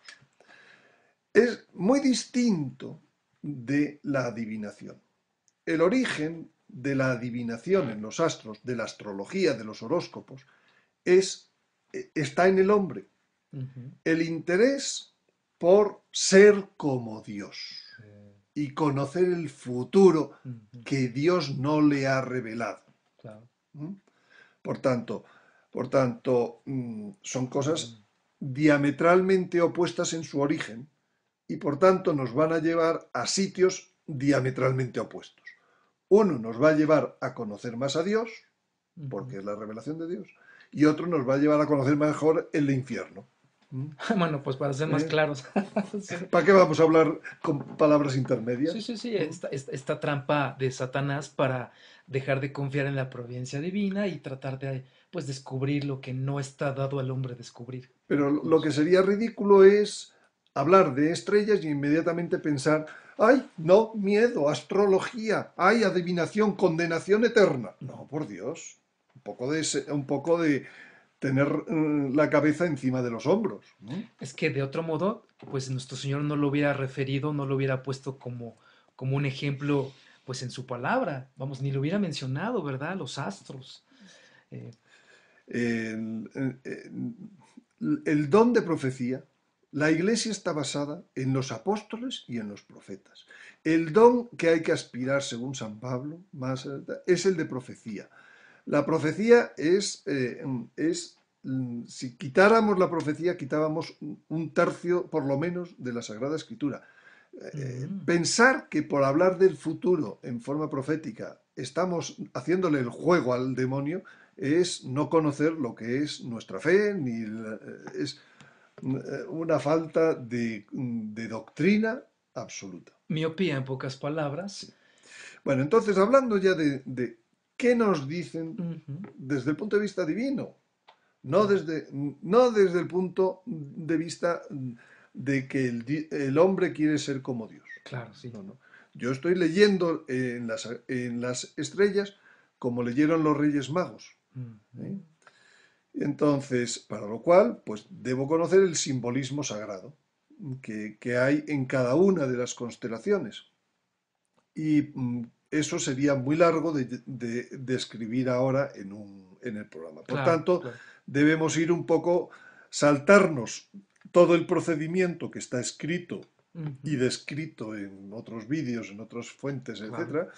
Es muy distinto de la adivinación. El origen de la adivinación en los astros, de la astrología, de los horóscopos, está en el hombre. Ujú. El interés por ser como Dios Eh, y conocer el futuro ujú. que Dios no le ha revelado. Claro. ¿Mm? Por tanto, son cosas Mm. diametralmente opuestas en su origen y por tanto nos van a llevar a sitios diametralmente opuestos. Uno nos va a llevar a conocer más a Dios, Ujú. porque es la revelación de Dios, y otro nos va a llevar a conocer mejor el infierno. Bueno, pues para ser más ¿Eh? claros. Sí. ¿Para qué vamos a hablar con palabras intermedias? Sí, sí, sí, esta trampa de Satanás para dejar de confiar en la providencia divina y tratar de, pues, descubrir lo que no está dado al hombre descubrir. Pero lo que Justo. sería ridículo es hablar de estrellas y inmediatamente pensar, ay, no, miedo, astrología, ay, adivinación, condenación eterna. No, por Dios, un poco de tener la cabeza encima de los hombros. ¿No? Es que de otro modo, pues nuestro Señor no lo hubiera referido, no lo hubiera puesto como un ejemplo, pues en su palabra. Vamos, ni lo hubiera mencionado, ¿verdad? Los astros. Eh, El, el don de profecía, la iglesia está basada en los apóstoles y en los profetas. El don que hay que aspirar, según San Pablo, es el de profecía. La profecía si quitáramos la profecía, quitábamos un tercio, por lo menos, de la Sagrada Escritura. mm, Pensar que por hablar del futuro en forma profética estamos haciéndole el juego al demonio es no conocer lo que es nuestra fe, es una falta de doctrina absoluta. miopía, en pocas palabras. Sí. Bueno, entonces hablando ya de qué nos dicen Ujú. desde el punto de vista divino, Claro, no desde el punto de vista de que el hombre quiere ser como Dios. claro, sí. No, no. Yo estoy leyendo en las estrellas como leyeron los Reyes Magos. Ujú. ¿Eh? Entonces, para lo cual, pues debo conocer el simbolismo sagrado que hay en cada una de las constelaciones. Y eso sería muy largo de escribir ahora en el programa. Por Claro, tanto, claro. debemos ir un poco, saltarnos todo el procedimiento que está escrito y Ujú. descrito en otros vídeos, en otras fuentes, Claro. etcétera,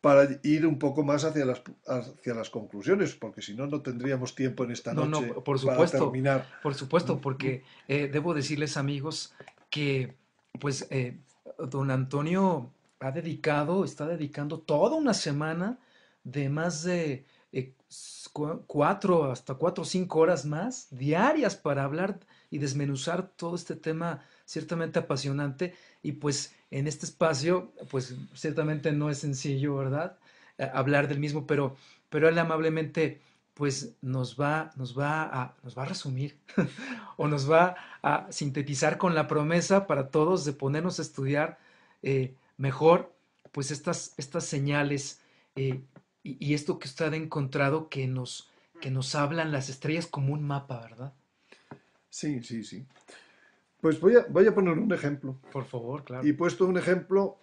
para ir un poco más hacia las conclusiones, porque si no, no tendríamos tiempo en esta No, no, noche para supuesto, terminar. por supuesto, porque debo decirles, amigos, que pues don Antonio está dedicando toda una semana de más de hasta 4 o 5 horas más diarias para hablar y desmenuzar todo este tema ciertamente apasionante. Y pues en este espacio, pues ciertamente no es sencillo, ¿verdad? Hablar del mismo, pero él amablemente pues nos va a resumir o nos va a sintetizar con la promesa para todos de ponernos a estudiar mejor pues estas señales eh, y esto que usted ha encontrado que nos hablan las estrellas como un mapa, ¿verdad? Sí, sí, sí. Pues voy a poner un ejemplo. Por favor, claro. Y puesto un ejemplo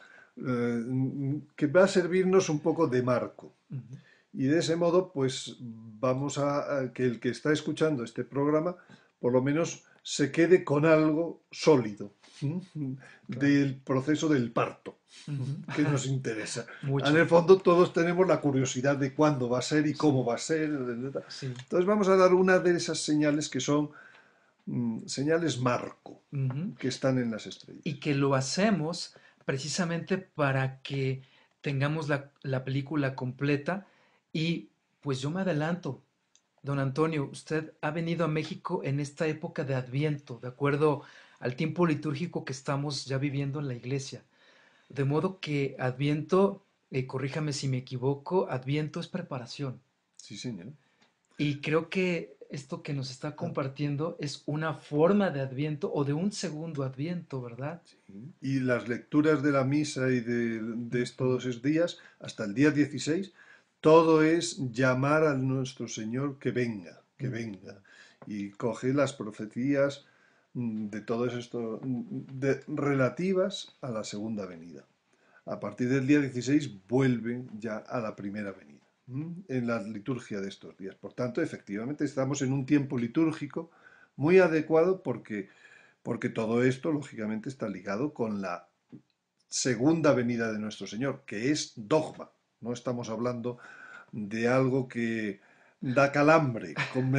que va a servirnos un poco de marco. Ujú. Y de ese modo, pues vamos a que el que está escuchando este programa, por lo menos se quede con algo sólido, Claro. del proceso del parto Ujú. que nos interesa. En Mucho. el fondo todos tenemos la curiosidad de cuándo va a ser y cómo Sí, va a ser. sí. Entonces vamos a dar una de esas señales que son señales marco, Ujú. que están en las Y estrellas. que lo hacemos precisamente para que tengamos la película completa. Y pues yo me adelanto, don Antonio, usted ha venido a México en esta época de Adviento, de acuerdo al tiempo litúrgico que estamos ya viviendo en la iglesia. De modo que Adviento, corríjame si me equivoco, Adviento es preparación. Sí, señor. Y creo que esto que nos está Ah, compartiendo es una forma de Adviento o de un segundo Adviento, ¿verdad? sí. Y las lecturas de la misa y de Ujú, estos días, hasta el día 16, todo es llamar a nuestro Señor que venga, que ujú. venga. Y coge las profecías de todo esto relativas a la segunda venida. A partir del día 16 vuelven ya a la primera venida en la liturgia de estos días. Por tanto, efectivamente, estamos en un tiempo litúrgico muy adecuado porque todo esto, lógicamente, está ligado con la segunda venida de nuestro Señor, que es dogma. No estamos hablando de algo que da calambre con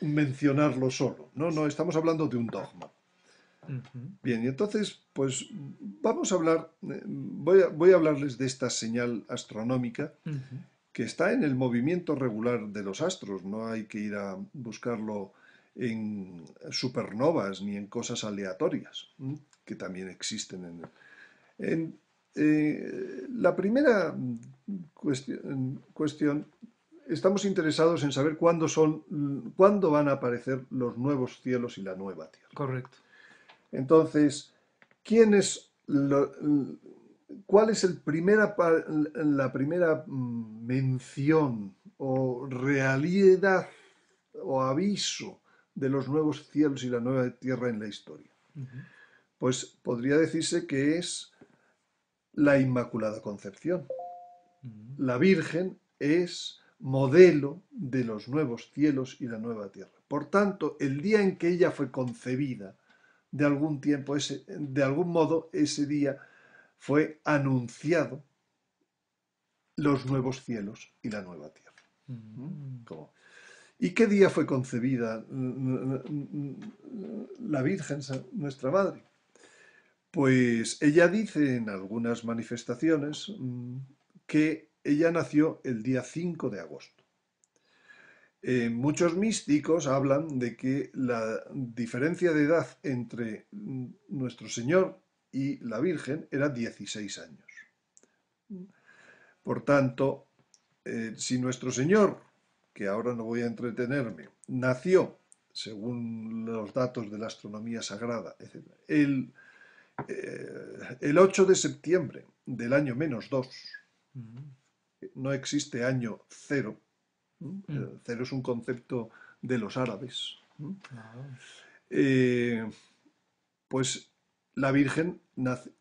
mencionarlo solo. No, no, estamos hablando de un dogma. Ujú, Bien, y entonces, pues vamos a hablar, voy a hablarles de esta señal astronómica ujú. que está en el movimiento regular de los astros. No hay que ir a buscarlo en supernovas ni en cosas aleatorias, que también existen la primera cuestión, estamos interesados en saber cuándo van a aparecer los nuevos cielos y la nueva tierra. Correcto. Entonces, ¿quién es ¿cuál es la primera mención o realidad o aviso de los nuevos cielos y la nueva tierra en la historia? Ujú, Pues podría decirse que es la Inmaculada Concepción. ujú. La Virgen es modelo de los nuevos cielos y la nueva tierra. Por tanto, el día en que ella fue concebida, de algún modo, ese día fue anunciado los nuevos cielos y la nueva tierra. Mm. ¿Cómo? ¿Y qué día fue concebida la Virgen, nuestra Madre? Pues ella dice en algunas manifestaciones que ella nació el día 5 de agosto. Muchos místicos hablan de que la diferencia de edad entre nuestro Señor y la Virgen era 16 años. Por tanto, si nuestro Señor, que ahora no voy a entretenerme, nació, según los datos de la astronomía sagrada, etc., el 8 de septiembre del año -2, Mm, no existe año cero. mm. El cero es un concepto de los árabes. Ah, Eh, pues la Virgen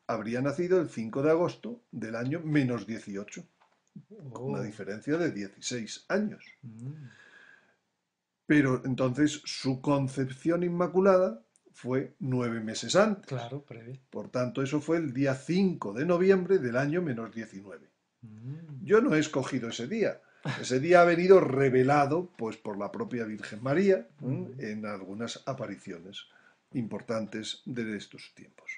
habría nacido el 5 de agosto del año -18, con una oh, diferencia de 16 años. mm. Pero entonces su concepción inmaculada fue 9 meses antes. Claro, previo. Por tanto, eso fue el día 5 de noviembre del año -19. Mm, Yo no he escogido ese día. Ese día ha venido revelado pues, por la propia Virgen María mm. en algunas apariciones importantes de estos tiempos.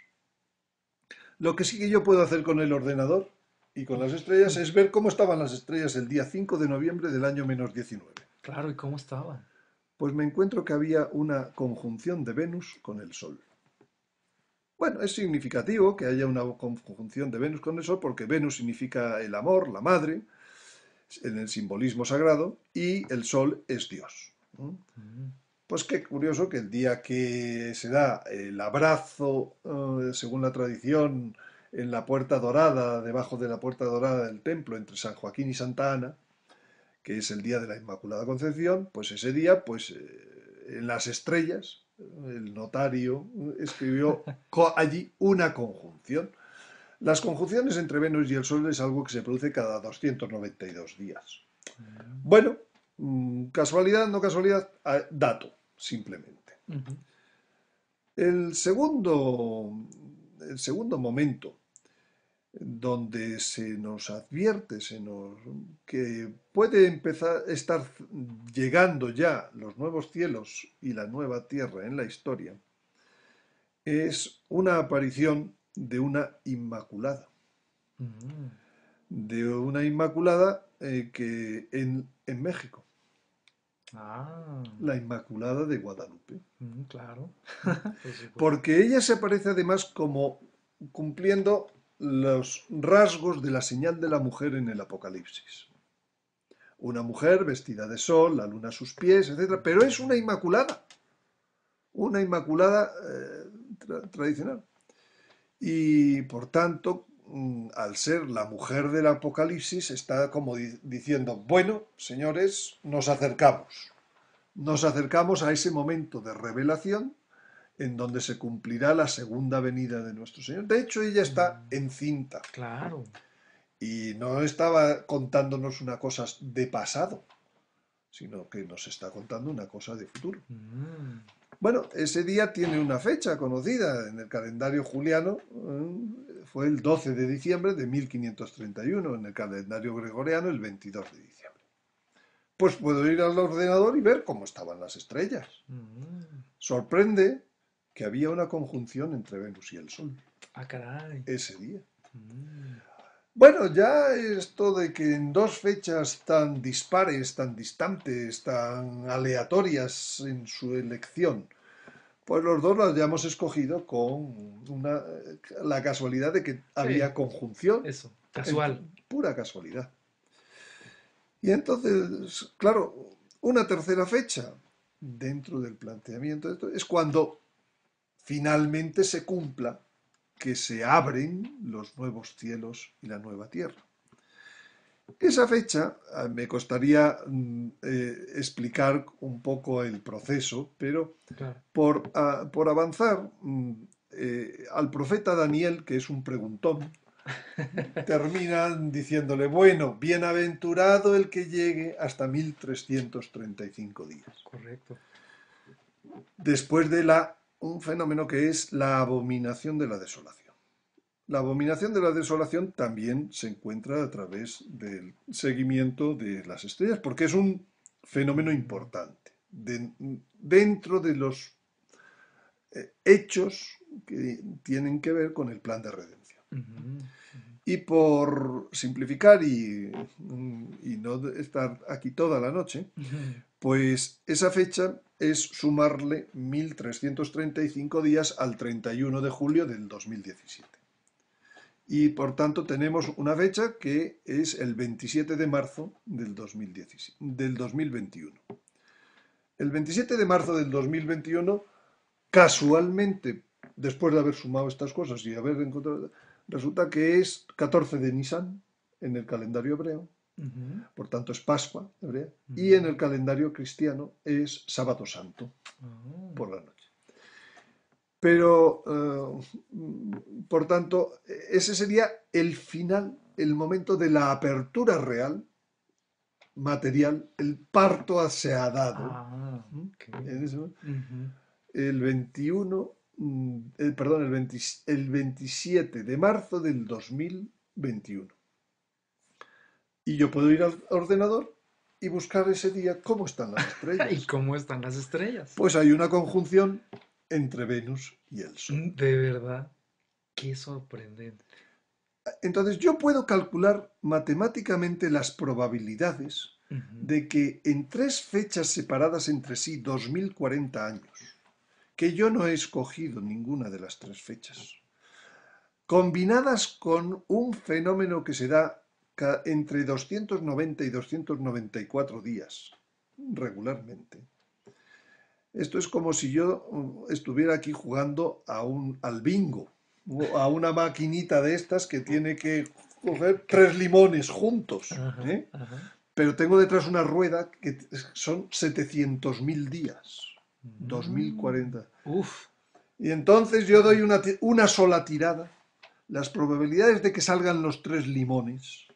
Lo que sí que yo puedo hacer con el ordenador y con las estrellas es ver cómo estaban las estrellas el día 5 de noviembre del año -19. Claro, ¿y cómo estaban? Pues me encuentro que había una conjunción de Venus con el Sol. Bueno, es significativo que haya una conjunción de Venus con el Sol porque Venus significa el amor, la madre, en el simbolismo sagrado, y el Sol es Dios. Mm, Pues qué curioso que el día que se da el abrazo, según la tradición, en la puerta dorada, debajo de la puerta dorada del templo, entre San Joaquín y Santa Ana, que es el día de la Inmaculada Concepción, pues ese día, pues en las estrellas, el notario escribió allí una conjunción. Las conjunciones entre Venus y el Sol es algo que se produce cada 292 días. mm, Bueno, casualidad, no casualidad, dato, simplemente. ujú. El segundo, el segundo momento donde se nos advierte, que puede empezar a estar llegando ya los nuevos cielos y la nueva tierra en la historia, es una aparición Mm. de una inmaculada que en México, Ah, la Inmaculada de Guadalupe. claro, por supuesto. Porque ella se aparece además como cumpliendo los rasgos de la señal de la mujer en el Apocalipsis. Una mujer vestida de sol, la luna a sus pies, etcétera, pero es una inmaculada tradicional. Y por tanto, al ser la mujer del Apocalipsis, está como diciendo, bueno, señores, nos acercamos a ese momento de revelación en donde se cumplirá la segunda venida de nuestro Señor. De hecho, ella está Mm, encinta claro. y no estaba contándonos una cosa de pasado, sino que nos está contando una cosa de futuro. Mm, Bueno, ese día tiene una fecha conocida en el calendario juliano, fue el 12 de diciembre de 1531, en el calendario gregoriano el 22 de diciembre. Pues puedo ir al ordenador y ver cómo estaban las estrellas. mm. Sorprende que había una conjunción entre Venus y el Sol Ah, caray. ese día. Mm, Bueno, ya esto de que en dos fechas tan dispares, tan distantes, tan aleatorias en su elección, pues los dos las hayamos escogido con la casualidad de que sí, había conjunción, eso, casual. pura casualidad. Y entonces, claro, una tercera fecha dentro del planteamiento de esto es cuando finalmente se cumpla que se abren los nuevos cielos y la nueva tierra. Esa fecha me costaría explicar un poco el proceso, pero Claro. por avanzar, al profeta Daniel, que es un preguntón, terminan diciéndole, bueno, bienaventurado el que llegue hasta 1335 días. Correcto. Después de un fenómeno que es la abominación de la desolación. La abominación de la desolación también se encuentra a través del seguimiento de las estrellas, porque es un fenómeno Mm, importante dentro de los hechos que tienen que ver con el plan de redención. ujú, ujú. Y por simplificar y no estar aquí toda la noche, pues esa fecha es sumarle 1335 días al 31 de julio del 2017. Y por tanto tenemos una fecha que es el 27 de marzo del 2021. El 27 de marzo del 2021, casualmente, después de haber sumado estas cosas y haber encontrado, resulta que es 14 de Nisan en el calendario hebreo, Ujú, por tanto es Pascua hebrea, y en el ujú. calendario cristiano es Sábado Santo Ah, por la noche. Pero, por tanto, ese sería el final, el momento de la apertura real, material, el parto se ha dado. ok. En ese Ujú. el 21, perdón, el 27 de marzo del 2021. Y yo puedo ir al ordenador y buscar ese día cómo están las ¿Y estrellas. cómo están las estrellas? Pues hay una conjunción entre Venus y el Sol. De verdad, qué sorprendente. Entonces yo puedo calcular matemáticamente las probabilidades Ujú. de que en tres fechas separadas entre sí, 2040 años, que yo no he escogido ninguna de las tres fechas, combinadas con un fenómeno que se da entre 290 y 294 días regularmente. Esto es como si yo estuviera aquí jugando al bingo, o a una maquinita de estas que tiene que coger tres limones juntos, Ajá, ¿eh? ajá. Pero tengo detrás una rueda que son 700.000 días, Mm. 2040. Uf. Y entonces yo doy una sola tirada. Las probabilidades de que salgan los tres limones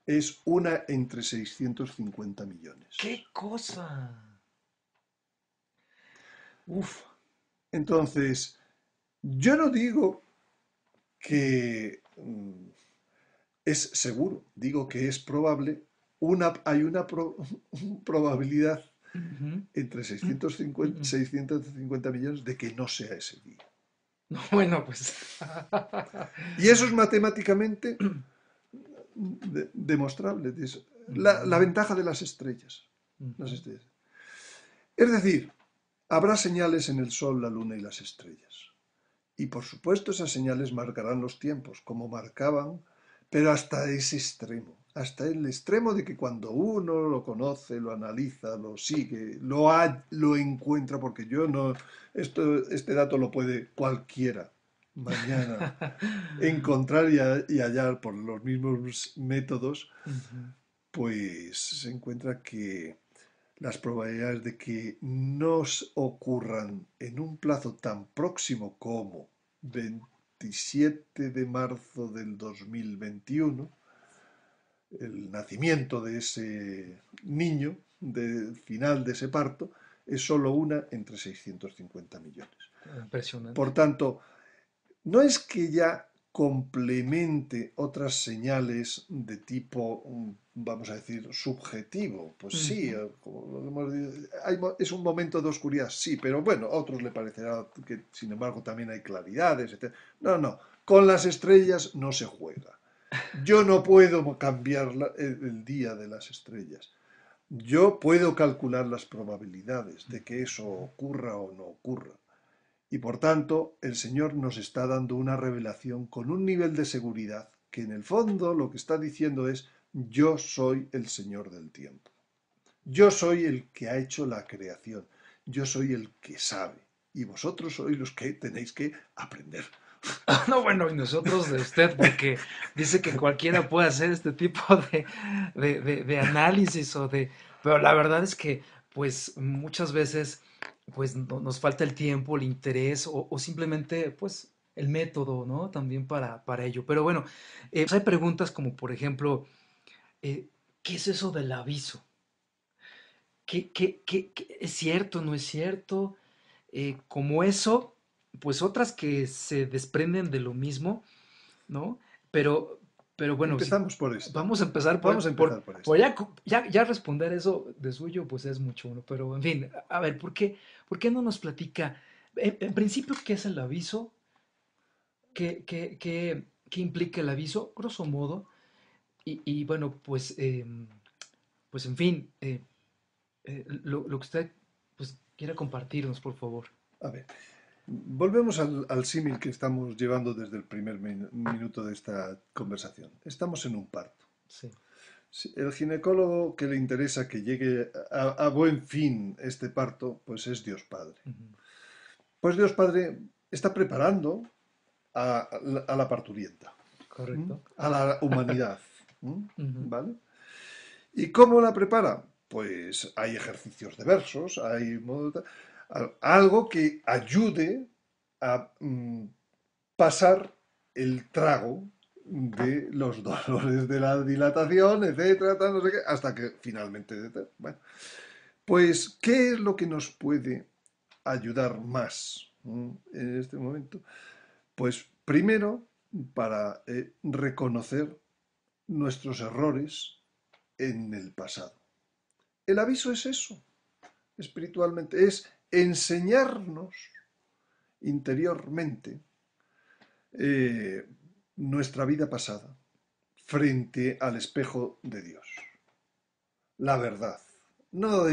es una entre 650 millones. ¡Qué cosa! Uf. Entonces, yo no digo que es seguro, digo que es probable, hay una probabilidad Ujú. entre Mm, 650, mm. 650 millones de que no sea ese día. No, bueno, pues. Y eso es matemáticamente demostrable. La Mm, ventaja de las estrellas. Las ujú. estrellas. Es decir, habrá señales en el Sol, la Luna y las estrellas. Y por supuesto esas señales marcarán los tiempos, como marcaban, pero hasta ese extremo, hasta el extremo de que cuando uno lo conoce, lo analiza, lo sigue, lo encuentra, porque yo no, este dato lo puede cualquiera mañana encontrar y hallar por los mismos métodos, Ujú. pues se encuentra que las probabilidades de que nos ocurran en un plazo tan próximo como 27 de marzo del 2021, el nacimiento de ese niño, del final de ese parto, es solo una entre 650 millones. Impresionante. Por tanto, no es que ya complemente otras señales de tipo, vamos a decir, subjetivo. Pues sí, Ujú. como lo hemos dicho, es un momento de oscuridad, sí, pero bueno, a otros le parecerá que sin embargo también hay claridades, etc. No, no, con las estrellas no se juega. Yo no puedo cambiar el día de las estrellas. Yo puedo calcular las probabilidades de que eso ocurra o no ocurra. Y por tanto, el Señor nos está dando una revelación con un nivel de seguridad que en el fondo lo que está diciendo es, yo soy el Señor del tiempo. Yo soy el que ha hecho la creación. Yo soy el que sabe. Y vosotros sois los que tenéis que aprender. No, bueno, y nosotros de usted, porque dice que cualquiera puede hacer este tipo de análisis o de... Pero la verdad es que, pues, muchas veces, pues, nos falta el tiempo, el interés o simplemente, pues, el método, ¿no? También para ello. Pero bueno, pues hay preguntas como, por ejemplo, eh, ¿qué es eso del aviso? ¿Qué es cierto, no es cierto? Como eso, pues otras que se desprenden de lo mismo, ¿no? Pero, pero bueno, si Empezamos por esta. vamos a empezar Vamos a empezar por por esta. ya responder eso de suyo, pues es mucho uno. Pero en fin, a ver, por qué no nos platica? En principio, ¿qué es el aviso? ¿Qué implica el aviso? Grosso modo. Y bueno, pues, pues en fin, lo que usted pues quiera compartirnos, por favor. A ver, volvemos al símil que estamos llevando desde el primer minuto de esta conversación. Estamos en un parto. Sí. Sí, el ginecólogo que le interesa que llegue a buen fin este parto, pues es Dios Padre. Ujú. Pues Dios Padre está preparando a la parturienta, Correcto. a la humanidad. Ujú. ¿Vale? ¿Y cómo la prepara? Pues hay ejercicios de versos, hay algo que ayude a pasar el trago de los dolores de la dilatación, etcétera, tal, no sé qué, hasta que finalmente. Bueno, pues, ¿qué es lo que nos puede ayudar más en este momento? Pues primero, para reconocer nuestros errores en el pasado. El aviso es eso, espiritualmente, es enseñarnos interiormente, eh, nuestra vida pasada frente al espejo de Dios. La verdad. No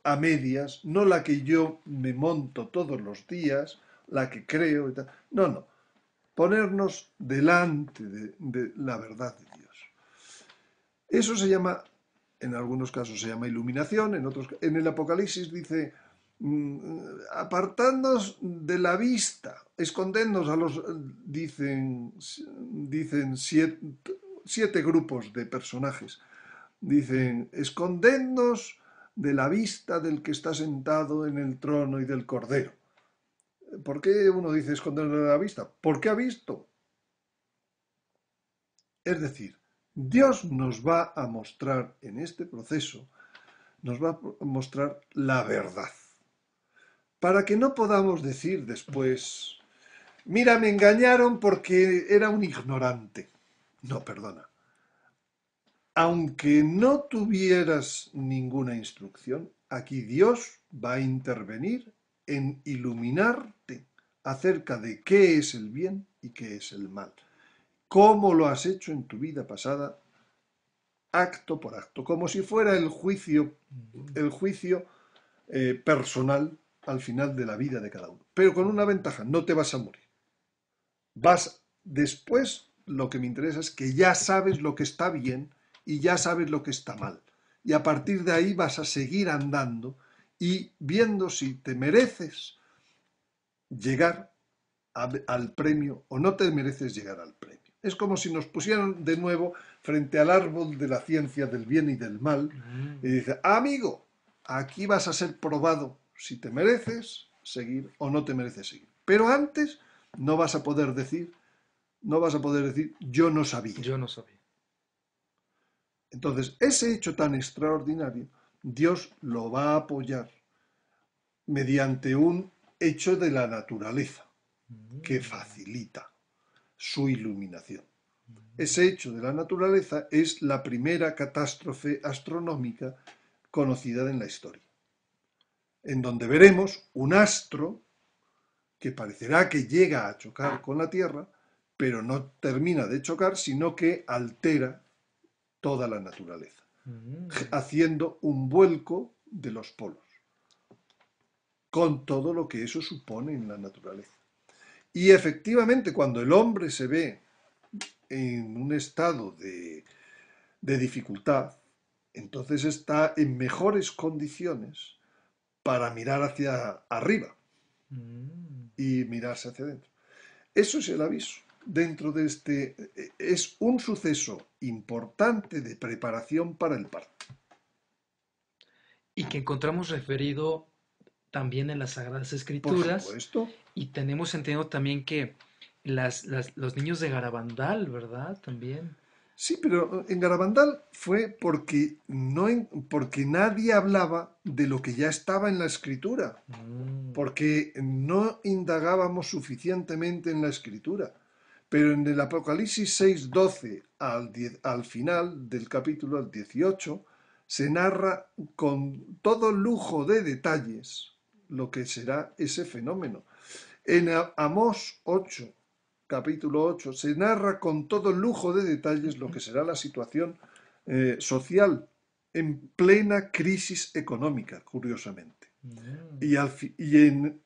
a medias, no la que yo me monto todos los días, la que creo y tal. No, no. Ponernos delante de la verdad de Dios. Eso se llama, en algunos casos se llama iluminación, en el Apocalipsis dice, apartadnos de la vista, escondednos dicen siete grupos de personajes. Dicen, escondednos de la vista del que está sentado en el trono y del Cordero. ¿Por qué uno dice escondernos de la vista? Porque ha visto. Es decir, Dios nos va a mostrar en este proceso, nos va a mostrar la verdad. Para que no podamos decir después, mira, me engañaron porque era un ignorante. No, perdona. Aunque no tuvieras ninguna instrucción, aquí Dios va a intervenir en iluminarte acerca de qué es el bien y qué es el mal. Cómo lo has hecho en tu vida pasada, acto por acto, como si fuera el juicio personal al final de la vida de cada uno. Pero con una ventaja, no te vas a morir. Después, lo que me interesa es que ya sabes lo que está bien y ya sabes lo que está mal. Y a partir de ahí vas a seguir andando y viendo si te mereces llegar al premio o no te mereces llegar al premio. Es como si nos pusieran de nuevo frente al árbol de la ciencia del bien y del mal y dice, amigo, aquí vas a ser probado si te mereces seguir o no te mereces seguir. Pero antes no vas a poder decir, yo no sabía. Yo no sabía. Entonces, ese hecho tan extraordinario, Dios lo va a apoyar mediante un hecho de la naturaleza que facilita su iluminación. Ese hecho de la naturaleza es la primera catástrofe astronómica conocida en la historia, en donde veremos un astro que parecerá que llega a chocar con la Tierra, pero no termina de chocar, sino que altera toda la naturaleza, haciendo un vuelco de los polos, con todo lo que eso supone en la naturaleza. Y efectivamente, cuando el hombre se ve en un estado de dificultad, entonces está en mejores condiciones para mirar hacia arriba y mirarse hacia adentro. Eso es el aviso. Dentro de es un suceso importante de preparación para el parto. Y que encontramos referido también en las Sagradas Por Escrituras, supuesto. y tenemos entendido también que los niños de Garabandal, ¿verdad? También. Sí, pero en Garabandal fue porque nadie hablaba de lo que ya estaba en la escritura, porque no indagábamos suficientemente en la escritura. Pero en el Apocalipsis 6:12 al final del capítulo, al 18, se narra con todo lujo de detalles lo que será ese fenómeno. En Amós 8, capítulo 8, se narra con todo lujo de detalles lo que será la situación social en plena crisis económica, curiosamente. Y en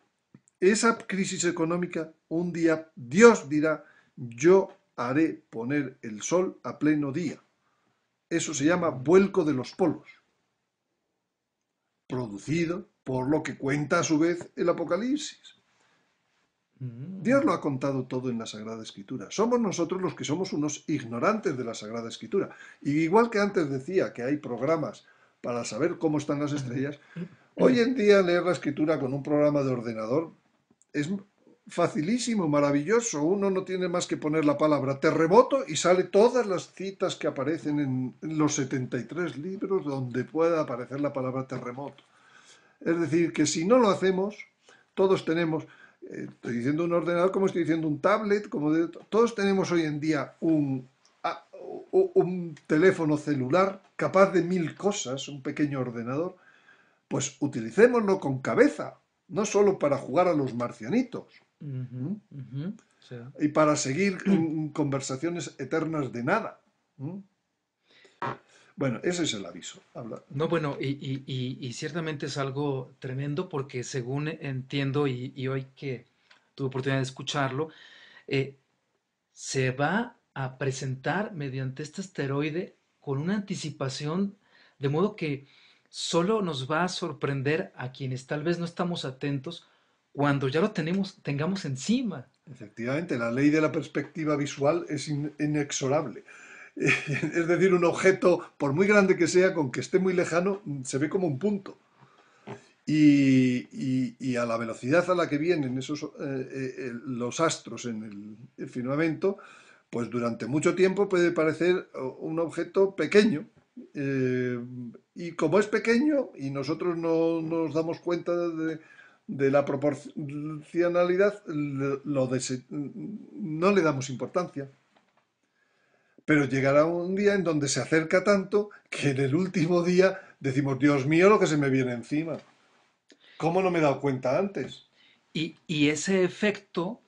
esa crisis económica, un día Dios dirá, yo haré poner el sol a pleno día. Eso se llama vuelco de los polos, producido por lo que cuenta a su vez el Apocalipsis. Dios lo ha contado todo en la Sagrada Escritura. Somos nosotros los que somos unos ignorantes de la Sagrada Escritura. Y igual que antes decía que hay programas para saber cómo están las estrellas, hoy en día leer la Escritura con un programa de ordenador es facilísimo, maravilloso. Uno no tiene más que poner la palabra terremoto y sale todas las citas que aparecen en los 73 libros donde pueda aparecer la palabra terremoto. Es decir, que si no lo hacemos, todos tenemos, estoy diciendo un ordenador como estoy diciendo un tablet, todos tenemos hoy en día un teléfono celular capaz de 1000 cosas, un pequeño ordenador, pues utilicémoslo con cabeza, no solo para jugar a los marcianitos, Ujú, ¿Mm? ujú, sí. Y para seguir conversaciones eternas de nada. ¿Mm? Bueno, ese es el aviso. Habla. No, bueno, y ciertamente es algo tremendo porque según entiendo y hoy que tuve oportunidad de escucharlo, eh, se va a presentar mediante este asteroide con una anticipación, de modo que solo nos va a sorprender a quienes tal vez no estamos atentos cuando ya lo tengamos encima. Efectivamente, la ley de la perspectiva visual es inexorable. Es decir, un objeto, por muy grande que sea, con que esté muy lejano, se ve como un punto. Y a la velocidad a la que vienen los astros en el firmamento, pues durante mucho tiempo puede parecer un objeto pequeño. eh, y como es pequeño y nosotros no nos damos cuenta de la proporcionalidad, no le damos importancia. Pero llegará un día en donde se acerca tanto que en el último día decimos, Dios mío, lo que se me viene encima. ¿Cómo no me he dado cuenta antes? Y ese efecto,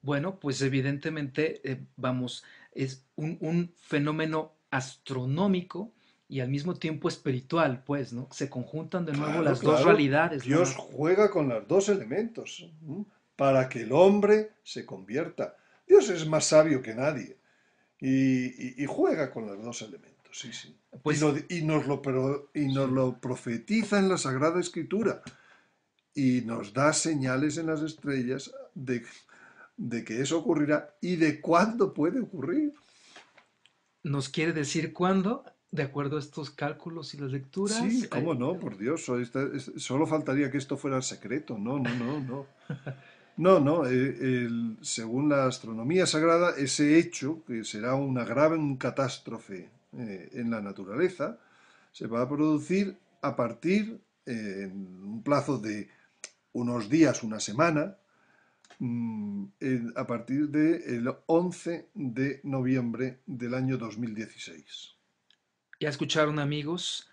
bueno, pues evidentemente, vamos, es un fenómeno astronómico y al mismo tiempo espiritual, pues, ¿no? Se conjuntan de nuevo Claro, las dos claro. realidades, ¿no? Dios juega con los dos elementos, ¿m? Para que el hombre se convierta. Dios es más sabio que nadie y juega con los dos elementos, sí, sí. Pues Y nos sí. lo profetiza en la Sagrada Escritura y nos da señales en las estrellas de que eso ocurrirá y de cuándo puede ocurrir. Nos quiere decir cuándo, de acuerdo a estos cálculos y las Sí, lecturas. cómo no, por Dios, solo faltaría que esto fuera secreto. No, no, no, no. No, no, según la astronomía sagrada, ese hecho, que será una gran catástrofe en la naturaleza, se va a producir a partir, en un plazo de unos días, una semana, a partir del 11 de noviembre del año 2016. Ya escucharon, amigos,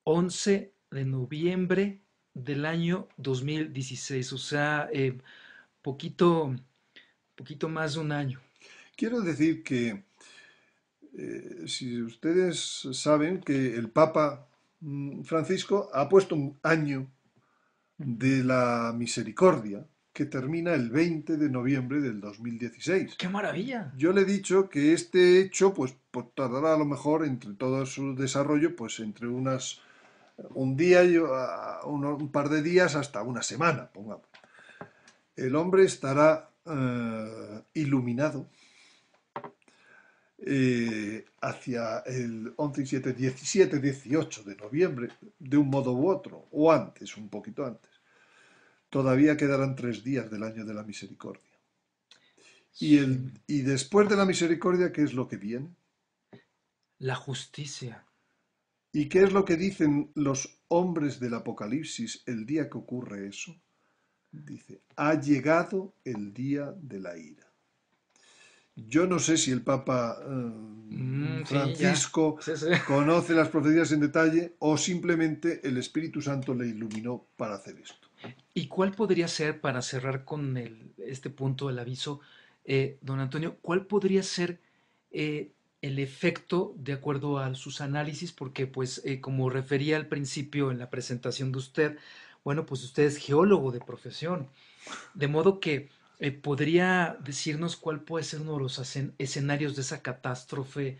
11 de noviembre del año 2016, o sea, poquito, poquito más de un año. Quiero decir que si ustedes saben que el Papa Francisco ha puesto un año Ujú. de la misericordia que termina el 20 de noviembre del 2016. ¡Qué maravilla! Yo le he dicho que este hecho pues tardará a lo mejor entre todo su desarrollo pues entre un día y un par de días hasta una semana, pongamos. El hombre estará iluminado hacia el 11 y 7, 17, 18 de noviembre, de un modo u otro, o antes, un poquito antes. Todavía quedarán 3 días del año de la misericordia. Sí. Y después de la misericordia, ¿qué es lo que viene? La justicia. ¿Y qué es lo que dicen los hombres del Apocalipsis el día que ocurre eso? Dice, ha llegado el día de la ira. Yo no sé si el Papa Sí, ya. Francisco Sí, sí. conoce las profecías en detalle o simplemente el Espíritu Santo le iluminó para hacer esto. ¿Y cuál podría ser, para cerrar con este punto del aviso, don Antonio, cuál podría ser eh, el efecto de acuerdo a sus análisis? Porque, pues, como refería al principio en la presentación de usted, bueno, pues usted es geólogo de profesión, de modo que podría decirnos cuál puede ser uno de los escenarios de esa catástrofe,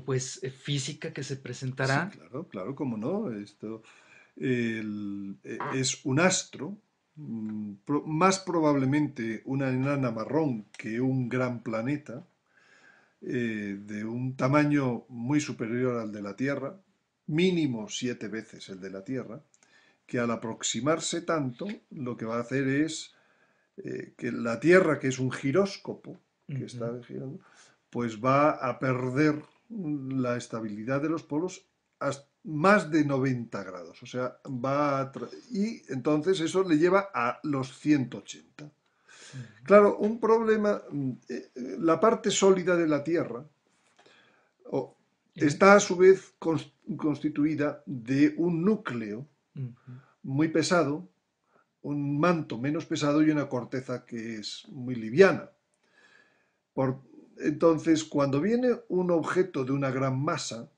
pues, física que se Sí, presentará. claro, claro, cómo no. Es un astro, más probablemente una enana marrón que un gran planeta, de un tamaño muy superior al de la Tierra, mínimo 7 veces el de la Tierra, que al aproximarse tanto, lo que va a hacer es que la Tierra, que es un giróscopo que está Ujú. girando, pues va a perder la estabilidad de los polos hasta más de 90 grados. O sea, y entonces eso le lleva a los 180. Ujú. Claro, un problema, la parte sólida de la Tierra Eh, está a su vez constituida de un núcleo Ujú. muy pesado un manto menos pesado y una corteza que es muy liviana. Entonces, cuando viene un objeto de una gran masa,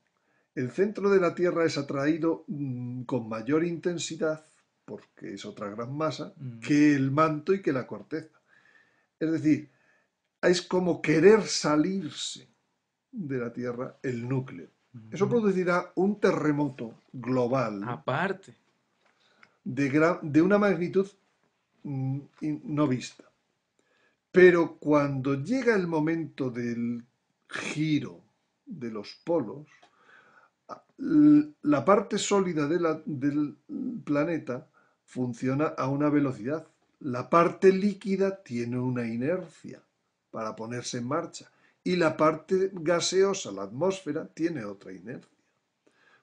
el centro de la Tierra es atraído con mayor intensidad, porque es otra gran masa, Mm, que el manto y que la corteza. Es decir, es como querer salirse de la Tierra el núcleo. Eso mm. producirá un terremoto global Aparte. de una magnitud no vista. Pero cuando llega el momento del giro de los polos, la parte sólida del planeta funciona a una velocidad. La parte líquida tiene una inercia para ponerse en marcha. Y la parte gaseosa, la atmósfera, tiene otra inercia.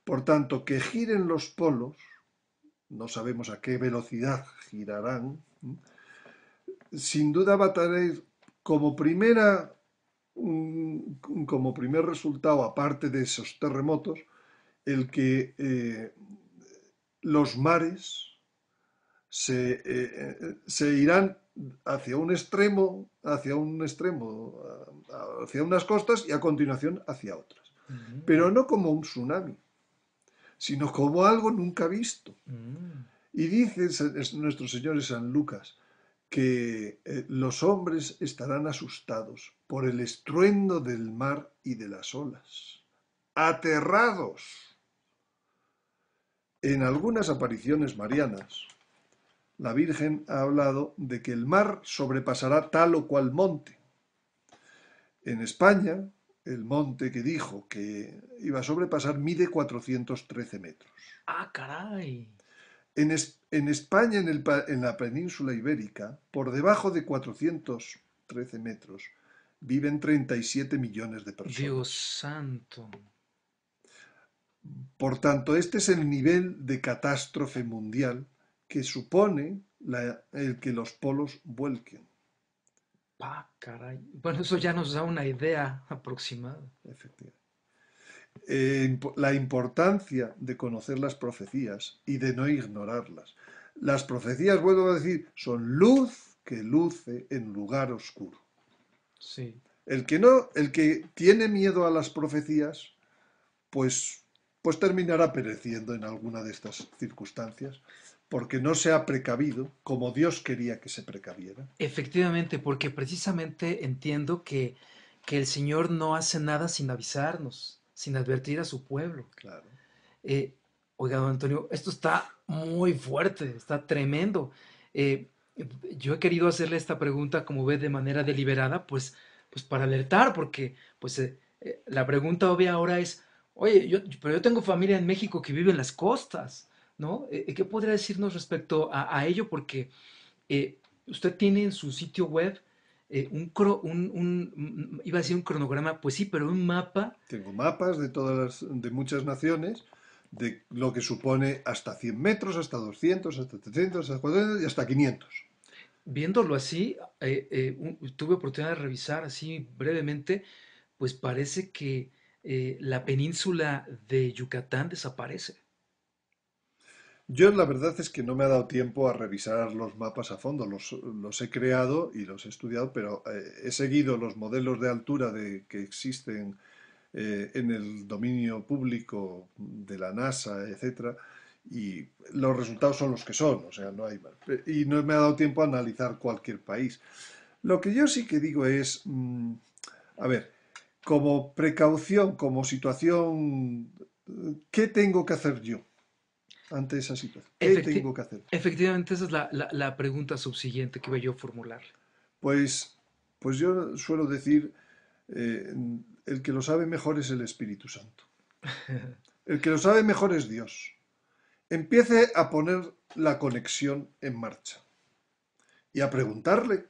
Por tanto, que giren los polos, no sabemos a qué velocidad girarán, sin duda va a tener como como primer resultado, aparte de esos terremotos, el que los mares se irán hacia un extremo, hacia unas costas y a continuación hacia otras. Mm, Pero no como un tsunami, sino como algo nunca visto. mm. Y dice nuestro Señor en San Lucas que los hombres estarán asustados por el estruendo del mar y de las olas, aterrados. En algunas apariciones marianas, la Virgen ha hablado de que el mar sobrepasará tal o cual monte. En España, el monte que dijo que iba a sobrepasar mide 413 metros. Ah, caray. En España, en la península ibérica, por debajo de 413 metros, viven 37 millones de Dios personas. santo. Por tanto, este es el nivel de catástrofe mundial que supone el que los polos vuelquen. Pa, caray. Bueno, eso ya nos da una idea aproximada. Efectivamente. La importancia de conocer las profecías y de no ignorarlas. Las profecías, vuelvo a decir, son luz que luce en lugar oscuro. Sí. El que tiene miedo a las profecías, pues, pues terminará pereciendo en alguna de estas circunstancias, porque no se ha precavido como Dios quería que se precaviera. Efectivamente, porque precisamente entiendo que el Señor no hace nada sin avisarnos, sin advertir a su pueblo. Claro. Eh, Oiga, don Antonio, esto está muy fuerte, está tremendo. Eh, yo he querido hacerle esta pregunta, como ve, de manera deliberada, pues para alertar, porque la pregunta obvia ahora es, oye, pero yo tengo familia en México que vive en las costas, ¿no? ¿Qué podría decirnos respecto a ello? Porque usted tiene en su sitio web iba a decir un cronograma, pues sí, pero un mapa. Tengo mapas de muchas naciones, de lo que supone hasta 100 metros, hasta 200, hasta 300, hasta 400 y hasta 500. Viéndolo así, tuve oportunidad de revisar así brevemente, pues parece que la península de Yucatán desaparece. Yo la verdad es que no me ha dado tiempo a revisar los mapas a fondo, los he creado y los he estudiado, pero he seguido los modelos de altura que existen en el dominio público de la NASA, etcétera, y los resultados son los que son, o sea, no hay más. Y no me ha dado tiempo a analizar cualquier país. Lo que yo sí que digo es, a ver, como precaución, como situación, ¿qué tengo que hacer yo ante esa situación? ¿Qué Efecti- tengo que hacer? Efectivamente, esa es la pregunta subsiguiente que iba yo a formularle. Pues, pues yo suelo decir, eh, el que lo sabe mejor es el Espíritu Santo. El que lo sabe mejor es Dios. Empiece a poner la conexión en marcha y a preguntarle,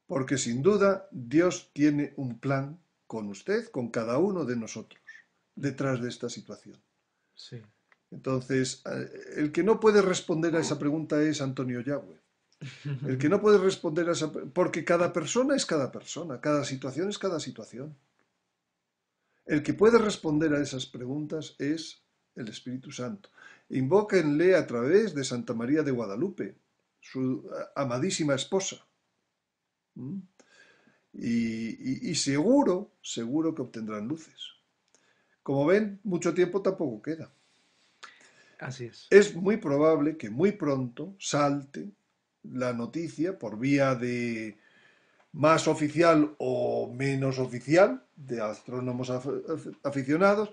porque sin duda Dios tiene un plan con usted, con cada uno de nosotros, detrás de esta situación. Sí. Entonces, el que no puede responder a esa pregunta es Antonio Yagüe. El que no puede responder a esa... Porque cada persona es cada persona, cada situación es cada situación. El que puede responder a esas preguntas es el Espíritu Santo. Invóquenle a través de Santa María de Guadalupe. su amadísima esposa. ¿Mm? Y seguro, seguro que obtendrán luces. Como ven, mucho tiempo tampoco queda. Así es. Es muy probable que muy pronto salte la noticia por vía de más oficial o menos oficial, de astrónomos aficionados,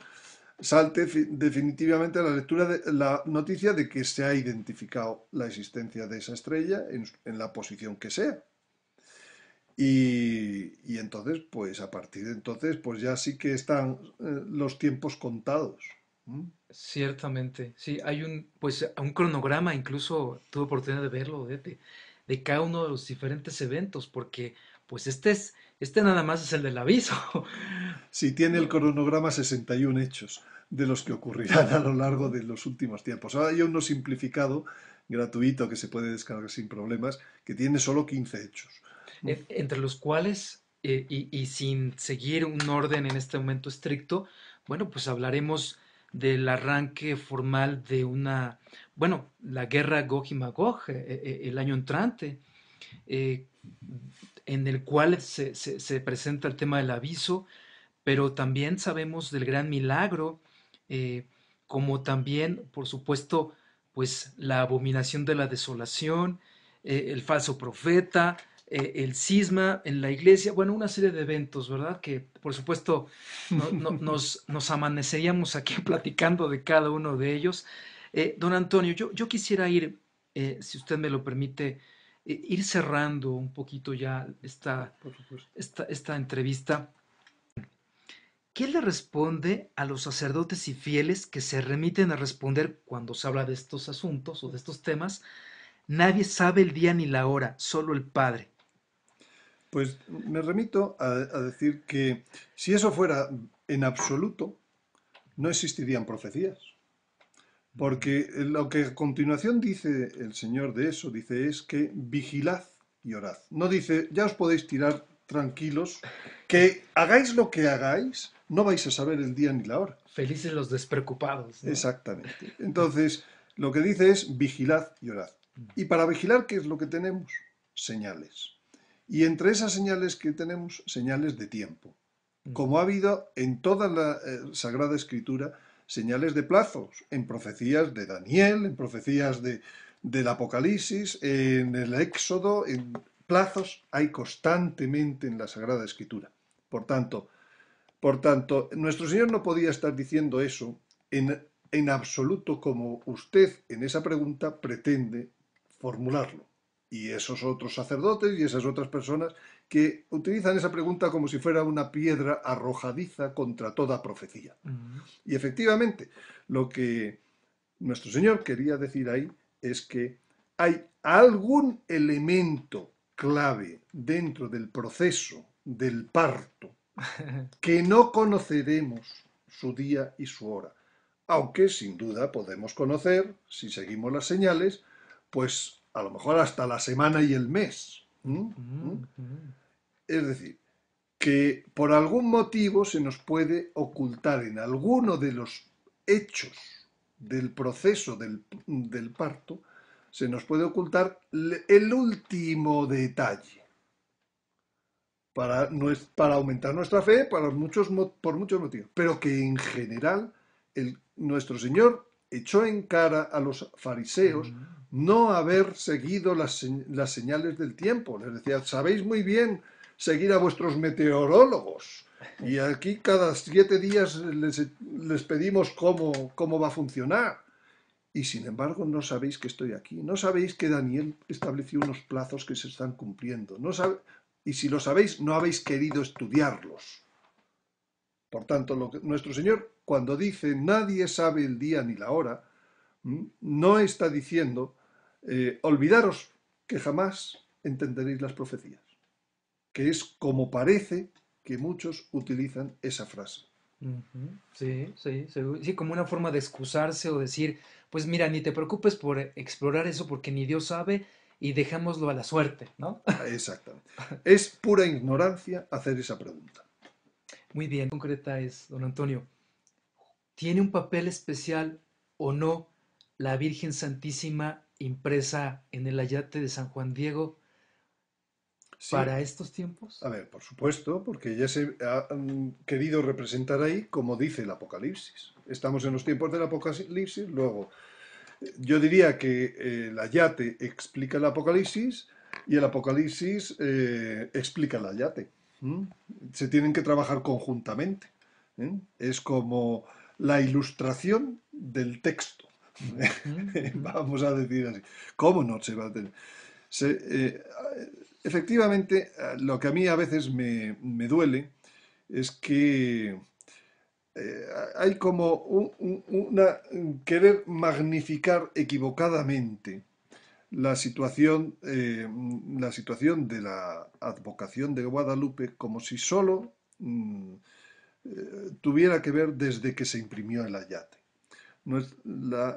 salte definitivamente la lectura de la noticia de que se ha identificado la existencia de esa estrella en la posición que sea. Y entonces, pues a partir de entonces, pues ya sí que están los tiempos contados. ¿Mm? Ciertamente, sí, hay un cronograma, incluso tuve oportunidad de verlo, de cada uno de los diferentes eventos, porque pues este nada más es el del aviso. Sí, tiene el No, cronograma 61 hechos de los que ocurrirán a lo largo ¿no? de los últimos tiempos. Ahora hay uno simplificado, gratuito, que se puede descargar sin problemas, que tiene solo 15 hechos. ¿Mm? Entre los cuales, y sin seguir un orden en este momento estricto, bueno, pues hablaremos del arranque formal de la guerra Gog y Magog, el año entrante, eh, en el cual se presenta el tema del aviso, pero también sabemos del gran milagro, eh, como también, por supuesto, pues la abominación de la desolación, el falso profeta, el cisma en la iglesia, bueno, una serie de eventos, ¿verdad? Que por supuesto nos amaneceríamos aquí platicando de cada uno de ellos. Don Antonio, yo quisiera ir, si usted me lo permite, ir cerrando un poquito ya Por supuesto. esta entrevista. ¿Qué le responde a los sacerdotes y fieles que se remiten a responder cuando se habla de estos asuntos o de estos temas? Nadie sabe el día ni la hora, solo el Padre. Pues me remito a decir que si eso fuera en absoluto, no existirían profecías. Porque lo que a continuación dice el Señor de eso, dice es que vigilad y orad. No dice, ya os podéis tirar tranquilos, que hagáis lo que hagáis, no vais a saber el día ni la hora. Felices los despreocupados, ¿no? Exactamente. Entonces, lo que dice es vigilad y orad. Y para vigilar, ¿qué es lo que tenemos? Señales. Y entre esas señales que tenemos, señales de tiempo. Como ha habido en toda la Sagrada Escritura, señales de plazos, en profecías de Daniel, en profecías del Apocalipsis, en el Éxodo, en plazos hay constantemente en la Sagrada Escritura. Por tanto, nuestro Señor no podía estar diciendo eso en absoluto como usted en esa pregunta pretende formularlo. Y esos otros sacerdotes y esas otras personas que utilizan esa pregunta como si fuera una piedra arrojadiza contra toda profecía. Mm, Y efectivamente, lo que nuestro Señor quería decir ahí es que hay algún elemento clave dentro del proceso del parto que no conoceremos su día y su hora, aunque sin duda podemos conocer, si seguimos las señales, pues a lo mejor hasta la semana y el mes. ¿Mm? ¿Mm? Es decir, que por algún motivo se nos puede ocultar en alguno de los hechos del proceso del parto, se nos puede ocultar el último detalle para aumentar nuestra fe por muchos motivos, pero que en general nuestro Señor echó en cara a los fariseos no haber seguido las señales del tiempo. Les decía, sabéis muy bien seguir a vuestros meteorólogos. Y aquí cada 7 días les pedimos cómo va a funcionar. Y sin embargo no sabéis que estoy aquí, no sabéis que Daniel estableció unos plazos que se están cumpliendo, y si lo sabéis no habéis querido estudiarlos. Por tanto, nuestro Señor cuando dice nadie sabe el día ni la hora, no está diciendo olvidaros que jamás entenderéis las profecías, que es como parece que muchos utilizan esa frase. ujú. Sí, sí, sí, como una forma de excusarse o decir, pues mira, ni te preocupes por explorar eso porque ni Dios sabe y dejámoslo a la suerte, ¿no? Exactamente. Es pura ignorancia hacer esa pregunta. Muy bien, concreta es, don Antonio. ¿Tiene un papel especial o no la Virgen Santísima impresa en el ayate de San Juan Diego Sí, para estos tiempos? a ver, por supuesto, porque ya se ha querido representar ahí como dice el Apocalipsis. Estamos en los tiempos del Apocalipsis, luego yo diría que el ayate explica el Apocalipsis y el Apocalipsis explica el ayate. ¿Mm? Se tienen que trabajar conjuntamente. ¿Eh? Es como la ilustración del texto. Ujú, ujú. Vamos a decir así. ¿Cómo no se va a tener? Efectivamente, lo que a mí a veces me duele es que eh, hay como querer magnificar equivocadamente la situación de la advocación de Guadalupe como si solo tuviera que ver desde que se imprimió el ayate. La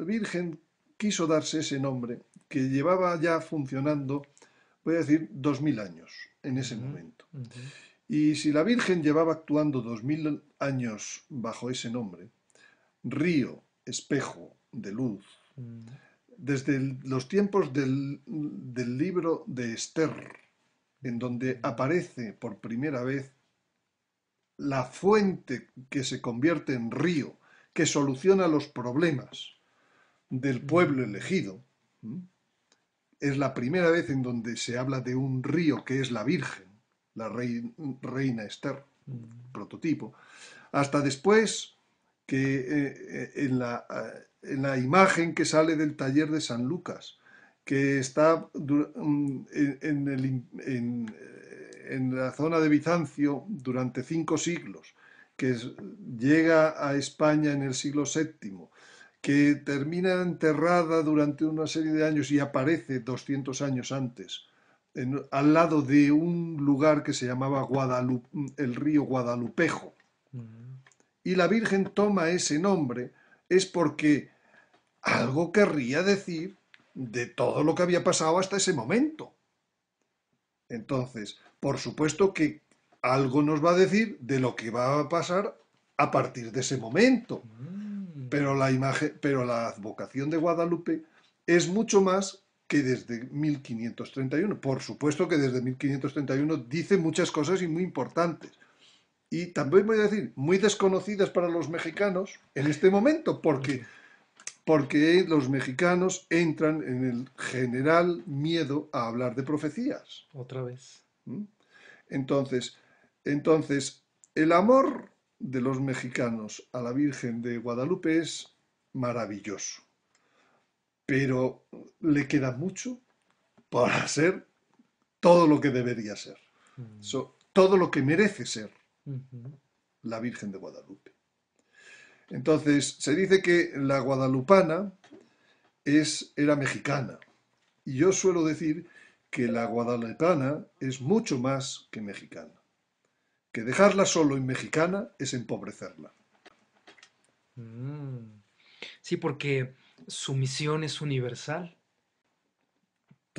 Virgen quiso darse ese nombre que llevaba ya funcionando, voy a decir, 2000 años en ese Ujú, momento. ujú, Y si la Virgen llevaba actuando 2000 años bajo ese nombre, río, espejo de luz, ujú, desde los tiempos del libro de Esther, en donde aparece por primera vez la fuente que se convierte en río, que soluciona los problemas del pueblo ujú, elegido, es la primera vez en donde se habla de un río que es la Virgen, la reina Esther, prototipo, hasta después que en la imagen que sale del taller de San Lucas, que está en la zona de Bizancio durante 5 siglos, que llega a España en el siglo VII, que termina enterrada durante una serie de años y aparece 200 años antes, al lado de un lugar que se llamaba el río Guadalupejo. ujú. Y la Virgen toma ese nombre es porque algo querría decir de todo lo que había pasado hasta ese momento. Entonces, por supuesto que algo nos va a decir de lo que va a pasar a partir de ese momento. Mm. Pero la imagen, pero la advocación de Guadalupe es mucho más que desde 1531. Por supuesto que desde 1531 dice muchas cosas y muy importantes. Y también voy a decir, muy desconocidas para los mexicanos en este momento, Ujú. porque los mexicanos entran en el general miedo a hablar de profecías. Otra vez. ¿Mm? Entonces, entonces, el amor de los mexicanos a la Virgen de Guadalupe es maravilloso, pero le queda mucho para ser todo lo que debería ser, Mm, todo lo que merece ser ujú. la Virgen de Guadalupe. Entonces, se dice que la guadalupana era mexicana, y yo suelo decir que la guadalupana es mucho más que mexicana, que dejarla solo en mexicana es empobrecerla. Mm. Sí, porque su misión es universal.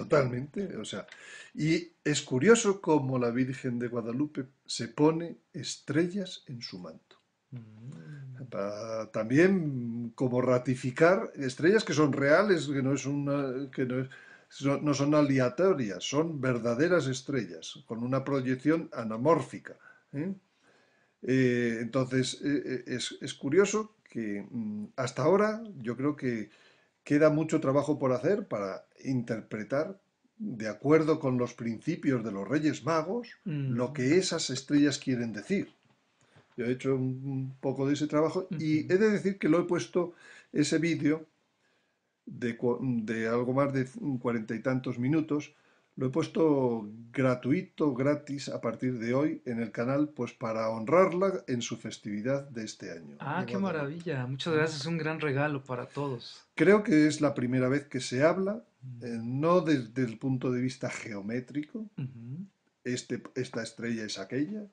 Totalmente, o sea, y es curioso cómo la Virgen de Guadalupe se pone estrellas en su manto. Mm, Para también como ratificar estrellas que son reales, que no es una, que no, no son aleatorias, son verdaderas estrellas, con una proyección anamórfica. ¿Eh? Entonces, es curioso que hasta ahora yo creo que queda mucho trabajo por hacer para interpretar, de acuerdo con los principios de los Reyes Magos, lo mm, que esas estrellas quieren decir. Yo he hecho un poco de ese trabajo y ujú. he de decir que lo he puesto, ese vídeo de algo más de 40 y tantos minutos, lo he puesto gratuito, gratis a partir de hoy en el canal, pues para honrarla en su festividad de este año, de Ah, qué Guadalupe. maravilla. Muchas ¿Mm? gracias. Es un gran regalo para todos. Creo que es la primera vez que se habla, Mm, no desde el punto de vista geométrico, ujú. esta estrella es aquella,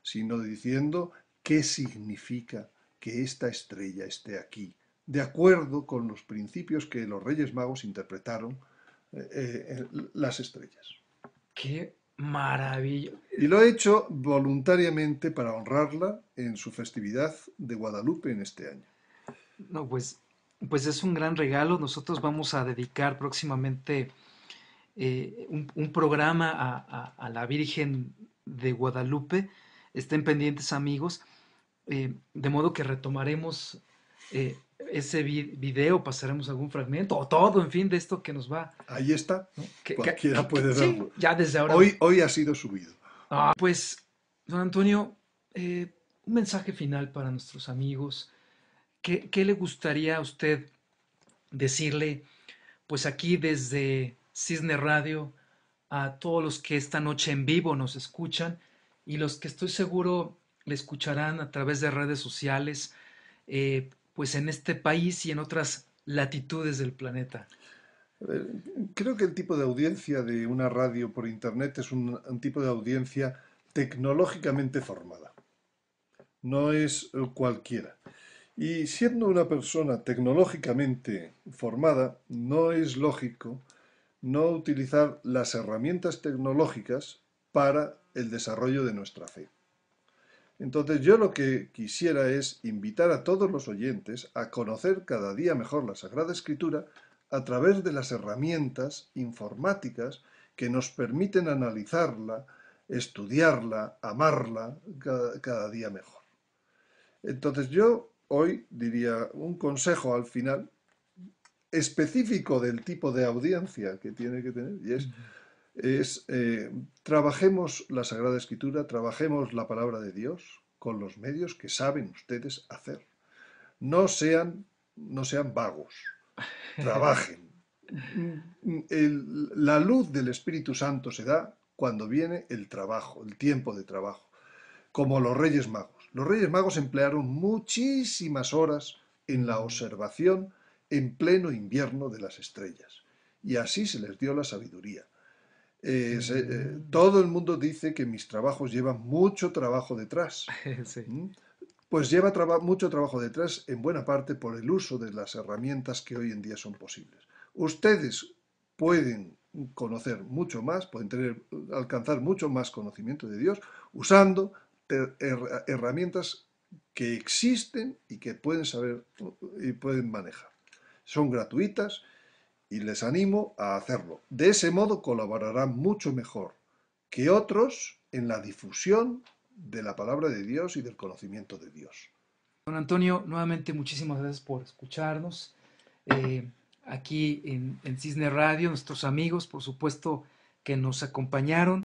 sino diciendo qué significa que esta estrella esté aquí, de acuerdo con los principios que los Reyes Magos interpretaron las estrellas. Qué maravilla. Y lo he hecho voluntariamente para honrarla en su festividad de Guadalupe en este año. No, pues Pues es un gran regalo. Nosotros vamos a dedicar próximamente un programa a la Virgen de Guadalupe. Estén pendientes, amigos. De modo que retomaremos ese video, pasaremos algún fragmento o todo, en fin, de esto que nos va, Ahí está, ¿no? cualquiera puede Sí, verlo. ya desde ahora. Hoy ha sido subido. Pues, don Antonio, un mensaje final para nuestros amigos. ¿Qué le gustaría a usted decirle, pues aquí desde Cisne Radio, a todos los que esta noche en vivo nos escuchan y los que estoy seguro le escucharán a través de redes sociales, pues en este país y en otras latitudes del planeta? Eh, Creo que el tipo de audiencia de una radio por internet es un tipo de audiencia tecnológicamente formada. No es cualquiera. Y siendo una persona tecnológicamente formada, no es lógico no utilizar las herramientas tecnológicas para el desarrollo de nuestra fe. Entonces yo lo que quisiera es invitar a todos los oyentes a conocer cada día mejor la Sagrada Escritura a través de las herramientas informáticas que nos permiten analizarla, estudiarla, amarla cada día mejor. Entonces yo hoy diría un consejo al final específico del tipo de audiencia que tiene que tener y es trabajemos la Sagrada Escritura, trabajemos la palabra de Dios con los medios que saben ustedes hacer. No sean vagos, trabajen. La luz del Espíritu Santo se da cuando viene el trabajo, el tiempo de trabajo, como los Reyes Magos. Los Reyes Magos emplearon muchísimas horas en la observación en pleno invierno de las estrellas, y así se les dio la sabiduría. Todo el mundo dice que mis trabajos llevan mucho trabajo detrás. Sí. ¿Mm? Pues lleva mucho trabajo detrás, en buena parte por el uso de las herramientas que hoy en día son posibles. Ustedes pueden conocer mucho más, alcanzar mucho más conocimiento de Dios usando herramientas que existen y que pueden saber y pueden manejar. Son gratuitas y les animo a hacerlo. De ese modo colaborarán mucho mejor que otros en la difusión de la palabra de Dios y del conocimiento de Dios. Don Antonio, nuevamente muchísimas gracias por escucharnos. Aquí en Cisne Radio, nuestros amigos, por supuesto, que nos acompañaron.